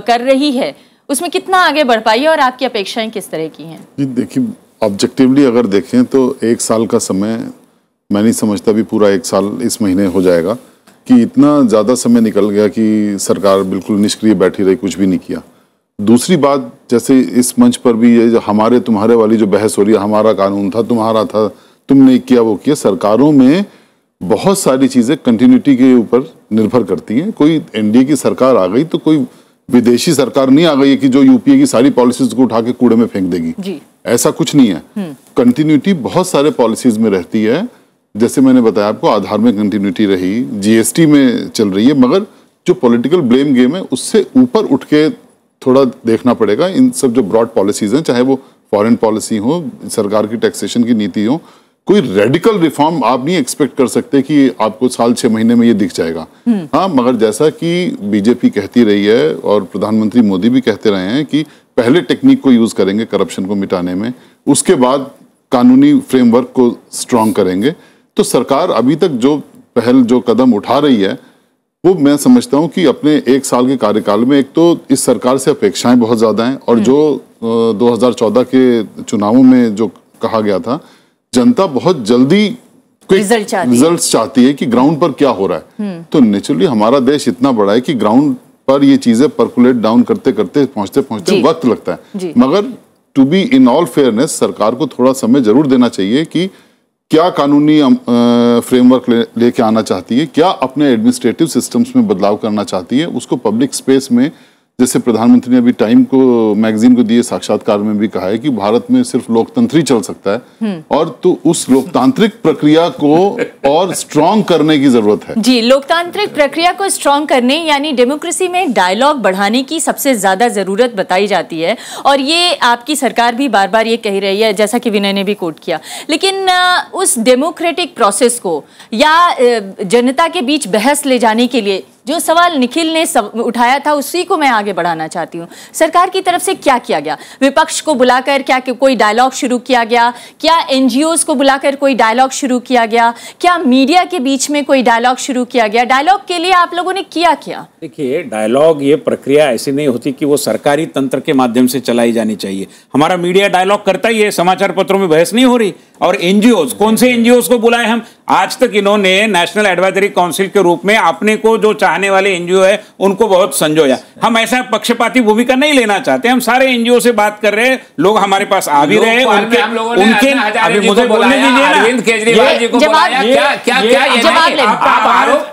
कर रही है उसमें कितना आगे बढ़ पाई है, और आपकी अपेक्षाएं किस तरह की हैं? जी देखिए, ऑब्जेक्टिवली अगर देखें तो 1 साल का समय, मैं नहीं समझता भी पूरा 1 साल इस महीने हो जाएगा कि इतना ज़्यादा समय निकल गया कि सरकार बिल्कुल निष्क्रिय बैठी रही, कुछ भी नहीं किया। दूसरी बात, जैसे इस मंच पर भी ये जो हमारे तुम्हारे वाली जो बहस हो रही है, हमारा कानून था, तुम्हारा था, तुमने किया वो किया, सरकारों में बहुत सारी चीज़ें कंटिन्यूटी के ऊपर निर्भर करती हैं। कोई एनडीए की सरकार आ गई तो कोई विदेशी सरकार नहीं आ गई है कि जो यूपीए की सारी पॉलिसीज को उठा के कूड़े में फेंक देगी जी। ऐसा कुछ नहीं है। कंटिन्यूटी बहुत सारे पॉलिसीज में रहती है, जैसे मैंने बताया आपको आधार में कंटिन्यूटी रही, जीएसटी में चल रही है, मगर जो पॉलिटिकल ब्लेम गेम है उससे ऊपर उठ के थोड़ा देखना पड़ेगा। इन सब जो ब्रॉड पॉलिसीज हैं, चाहे वो फॉरेन पॉलिसी हो, सरकार की टैक्सेशन की नीति हो, कोई रेडिकल रिफॉर्म आप नहीं एक्सपेक्ट कर सकते कि आपको साल 6 महीने में ये दिख जाएगा। हाँ, मगर जैसा कि बीजेपी कहती रही है और प्रधानमंत्री मोदी भी कहते रहे हैं कि पहले टेक्निक को यूज करेंगे करप्शन को मिटाने में, उसके बाद कानूनी फ्रेमवर्क को स्ट्रांग करेंगे। तो सरकार अभी तक जो पहल जो कदम उठा रही है वो मैं समझता हूं कि अपने 1 साल के कार्यकाल में एक तो इस सरकार से अपेक्षाएं बहुत ज्यादा हैं, और जो 2014 के चुनावों में जो कहा गया था, जनता बहुत जल्दी रिजल्ट्स चाहती है कि ग्राउंड पर क्या हो रहा है। तो नेचुरली हमारा देश इतना बड़ा है कि ग्राउंड पर ये चीजें परकुलेट डाउन करते करते पहुंचते वक्त लगता है। मगर to be in all fairness, सरकार को थोड़ा समय जरूर देना चाहिए कि क्या कानूनी फ्रेमवर्क लेके आना चाहती है, क्या अपने एडमिनिस्ट्रेटिव सिस्टम्स में बदलाव करना चाहती है, उसको पब्लिक स्पेस में, जैसे प्रधानमंत्री ने अभी टाइम को मैगजीन को दिए साक्षात्कार में भी कहा है कि भारत में सिर्फ लोकतंत्र ही चल सकता है, और तो उस लोकतांत्रिक प्रक्रिया को और स्ट्रांग करने की जरूरत है। जी, लोकतांत्रिक प्रक्रिया को स्ट्रांग करने यानी डेमोक्रेसी में डायलॉग बढ़ाने की सबसे ज्यादा जरूरत बताई जाती है, और ये आपकी सरकार भी बार बार ये कह रही है, जैसा कि विनय ने भी कोट किया। लेकिन उस डेमोक्रेटिक प्रोसेस को या जनता के बीच बहस ले जाने के लिए जो सवाल निखिल ने उठाया था, उसी को मैं आगे बढ़ाना चाहती हूँ। सरकार की तरफ से क्या किया गया? विपक्ष को बुलाकर क्या कोई डायलॉग शुरू किया गया? क्या एनजीओज को बुलाकर कोई डायलॉग शुरू किया गया? क्या मीडिया के बीच में कोई डायलॉग शुरू किया गया? डायलॉग के लिए आप लोगों ने किया क्या? देखिए, डायलॉग ये प्रक्रिया ऐसी नहीं होती कि वो सरकारी तंत्र के माध्यम से चलाई जानी चाहिए। हमारा मीडिया डायलॉग करता ही है, समाचार पत्रों में बहस नहीं हो रही। और एनजीओज, कौन से एनजीओज को बुलाए हम? आज तक इन्होंने नेशनल एडवाइजरी काउंसिल के रूप में अपने को जो चाहने वाले एनजीओ है उनको बहुत संजोया। हम ऐसा पक्षपाती भूमिका नहीं लेना चाहते। हम सारे एनजीओ से बात कर रहे हैं, लोग हमारे पास आ भी रहे हैं। उनके अभी मुझे बोलने दीजिए, अरविंद केजरीवाल जी को बुलाया,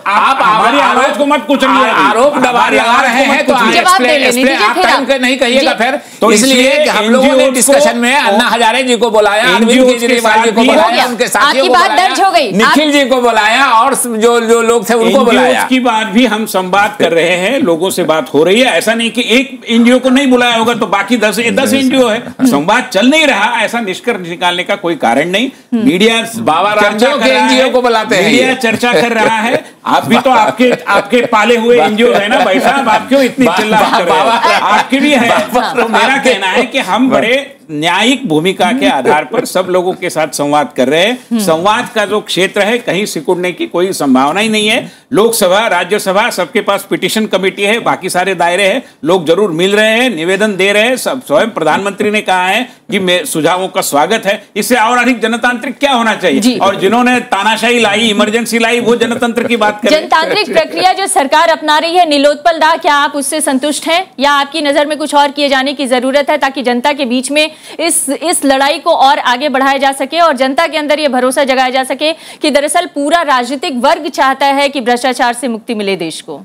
आप हमारी आवाज को मत कुछ आरोप लगा रहे हैं, तो आप टाइम के नहीं कहिएगा फिर। तो इसलिए हम लोगों ने डिस्कशन में अन्ना हजारे जी को बुलाया, अरविंद केजरीवाल जी को बुलाया, उनके साथियों को बुलाया, निखिल जी को बुलाया, और जो लोग थे उनको बुलाया। उसकी बात भी हम संवाद कर रहे हैं, लोगों से बात हो रही है। ऐसा नहीं कि एक एनजीओ को नहीं बुलाया होगा तो बाकी 10 एनजीओ है। संवाद चल नहीं रहा, ऐसा निष्कर्ष निकालने का कोई कारण नहीं। मीडिया बाबा रामदेव के एनजीओ को बुलाते हैं, मीडिया चर्चा कर रहा है। आप भी तो आपके पाले हुए एनजीओ है ना भाई साहब, आप क्यों इतनी चिल्लाहट कर रहे हैं? आपके भी है। तो मेरा कहना है कि हम बड़े न्यायिक भूमिका के आधार पर सब लोगों के साथ संवाद कर रहे हैं। संवाद का जो क्षेत्र है, कहीं सिकुड़ने की कोई संभावना ही नहीं है। लोकसभा, राज्यसभा, सबके पास पिटीशन कमेटी है, बाकी सारे दायरे हैं, लोग जरूर मिल रहे हैं, निवेदन दे रहे हैं। सब स्वयं प्रधानमंत्री ने कहा है कि सुझावों का स्वागत है। इससे और अधिक जनतांत्रिक क्या होना चाहिए? और जिन्होंने तानाशाही लाई, इमरजेंसी लाई, वो जनतंत्र की बात करें। जनतांत्रिक प्रक्रिया जो सरकार अपना रही है, नीलोत्पल दा, क्या आप उससे संतुष्ट हैं, या आपकी नजर में कुछ और किए जाने की जरूरत है ताकि जनता के बीच में इस लड़ाई को और आगे बढ़ाया जा सके और जनता के अंदर यह भरोसा जगाया जा सके कि दरअसल पूरा राजनीतिक वर्ग चाहता है कि भ्रष्टाचार से मुक्ति मिले देश को?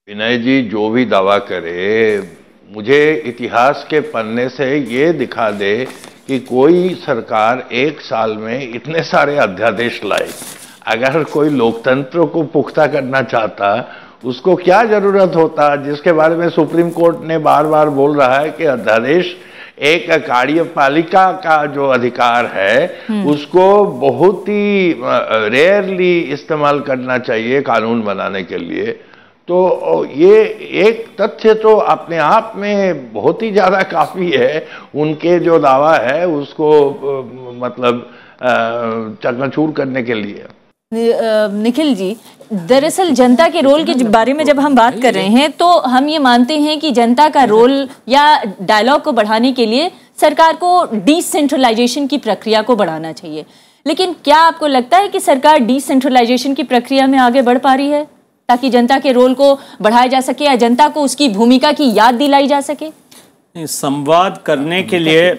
विनय जी जो भी दावा करे, मुझे इतिहास के पन्ने से ये दिखा दे कि कोई सरकार 1 साल में इतने सारे अध्यादेश लाए। अगर कोई लोकतंत्र को पुख्ता करना चाहता, उसको क्या जरूरत होता, जिसके बारे में सुप्रीम कोर्ट ने बार बार बोल रहा है कि अध्यादेश एक कार्यपालिका का जो अधिकार है उसको बहुत ही रेयरली इस्तेमाल करना चाहिए कानून बनाने के लिए। तो ये एक तथ्य तो अपने आप में बहुत ही ज्यादा काफी है उनके जो दावा है उसको मतलब चकनाचूर करने के लिए। निखिल जी, दरअसल जनता के रोल के बारे में जब हम बात कर रहे हैं तो हम ये मानते हैं कि जनता का रोल या डायलॉग को बढ़ाने के लिए सरकार को डिसेंट्रलाइजेशन की प्रक्रिया को बढ़ाना चाहिए। लेकिन क्या आपको लगता है कि सरकार डिसेंट्रलाइजेशन की प्रक्रिया में आगे बढ़ पा रही है ताकि जनता के रोल को बढ़ाया जा सके या जनता को उसकी भूमिका की याद दिलाई जा सके? संवाद करने के लिए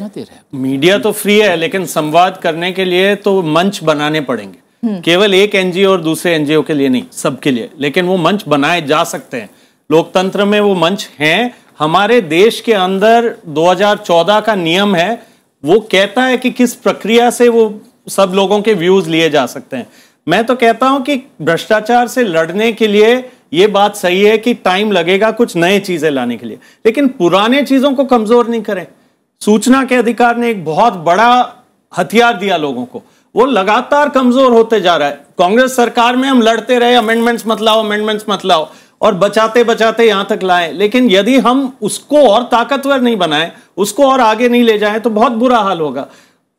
मीडिया तो फ्री है, लेकिन संवाद करने के लिए तो मंच बनाने पड़ेंगे। केवल एक एनजीओ और दूसरे एनजीओ के लिए नहीं, सबके लिए। लेकिन वो मंच बनाए जा सकते हैं। लोकतंत्र में वो मंच हैं। हमारे देश के अंदर 2014 का नियम है, वो कहता है कि किस प्रक्रिया से वो सब लोगों के व्यूज लिए जा सकते हैं। मैं तो कहता हूं कि भ्रष्टाचार से लड़ने के लिए ये बात सही है कि टाइम लगेगा कुछ नए चीजें लाने के लिए, लेकिन पुराने चीजों को कमजोर नहीं करें। सूचना के अधिकार ने एक बहुत बड़ा हथियार दिया लोगों को, वो लगातार कमजोर होते जा रहा है। कांग्रेस सरकार में हम लड़ते रहे, अमेंडमेंट्स मत लाओ, अमेंडमेंट्स मत लाओ, और बचाते बचाते यहां तक लाए, लेकिन यदि हम उसको और ताकतवर नहीं बनाए, उसको और आगे नहीं ले जाएं, तो बहुत बुरा हाल होगा।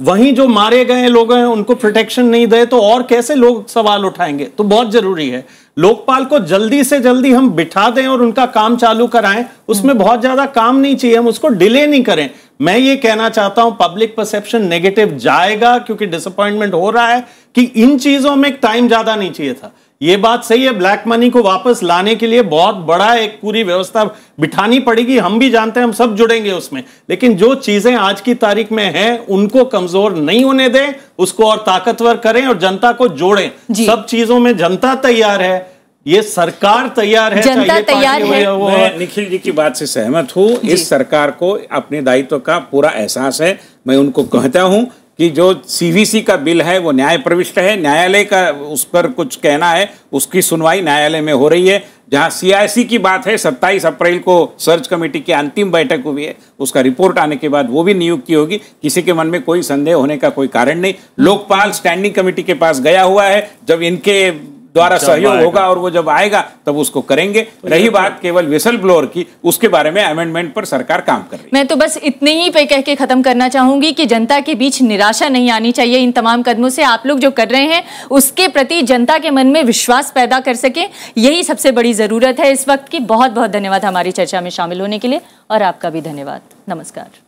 वहीं जो मारे गए लोग हैं उनको प्रोटेक्शन नहीं दे तो और कैसे लोग सवाल उठाएंगे। तो बहुत जरूरी है लोकपाल को जल्दी से जल्दी हम बिठा दें और उनका काम चालू कराएं। उसमें बहुत ज्यादा काम नहीं चाहिए, हम उसको डिले नहीं करें। मैं ये कहना चाहता हूं पब्लिक परसेप्शन नेगेटिव जाएगा, क्योंकि डिसअपॉइंटमेंट हो रहा है कि इन चीजों में टाइम ज्यादा नहीं चाहिए था। ये बात सही है, ब्लैक मनी को वापस लाने के लिए बहुत बड़ा एक पूरी व्यवस्था बिठानी पड़ेगी, हम भी जानते हैं, हम सब जुड़ेंगे उसमें, लेकिन जो चीजें आज की तारीख में हैं उनको कमजोर नहीं होने दें, उसको और ताकतवर करें और जनता को जोड़ें। सब चीजों में जनता तैयार है, ये सरकार तैयार है, जनता तैयार है। मैं निखिल जी की बात से सहमत हूं। इस सरकार को अपने दायित्व का पूरा एहसास है। मैं उनको कहता हूं कि जो सीवीसी का बिल है वो न्याय प्रविष्ट है, न्यायालय का उस पर कुछ कहना है, उसकी सुनवाई न्यायालय में हो रही है। जहां सीआईसी की बात है, 27 अप्रैल को सर्च कमेटी की अंतिम बैठक हुई है, उसका रिपोर्ट आने के बाद वो भी नियुक्ति होगी। किसी के मन में कोई संदेह होने का कोई कारण नहीं। लोकपाल स्टैंडिंग कमेटी के पास गया हुआ है, जब इनके द्वारा सहयोग होगा और वो जब आएगा तब उसको करेंगे। रही बात केवल विसल ब्लोअर की, उसके बारे में अमेंडमेंट पर सरकार काम कर रही है। मैं तो बस इतने ही पे कह के खत्म करना चाहूंगी कि जनता के बीच निराशा नहीं आनी चाहिए। इन तमाम कदमों से आप लोग जो कर रहे हैं उसके प्रति जनता के मन में विश्वास पैदा कर सके, यही सबसे बड़ी जरूरत है इस वक्त की। बहुत बहुत धन्यवाद हमारी चर्चा में शामिल होने के लिए, और आपका भी धन्यवाद। नमस्कार।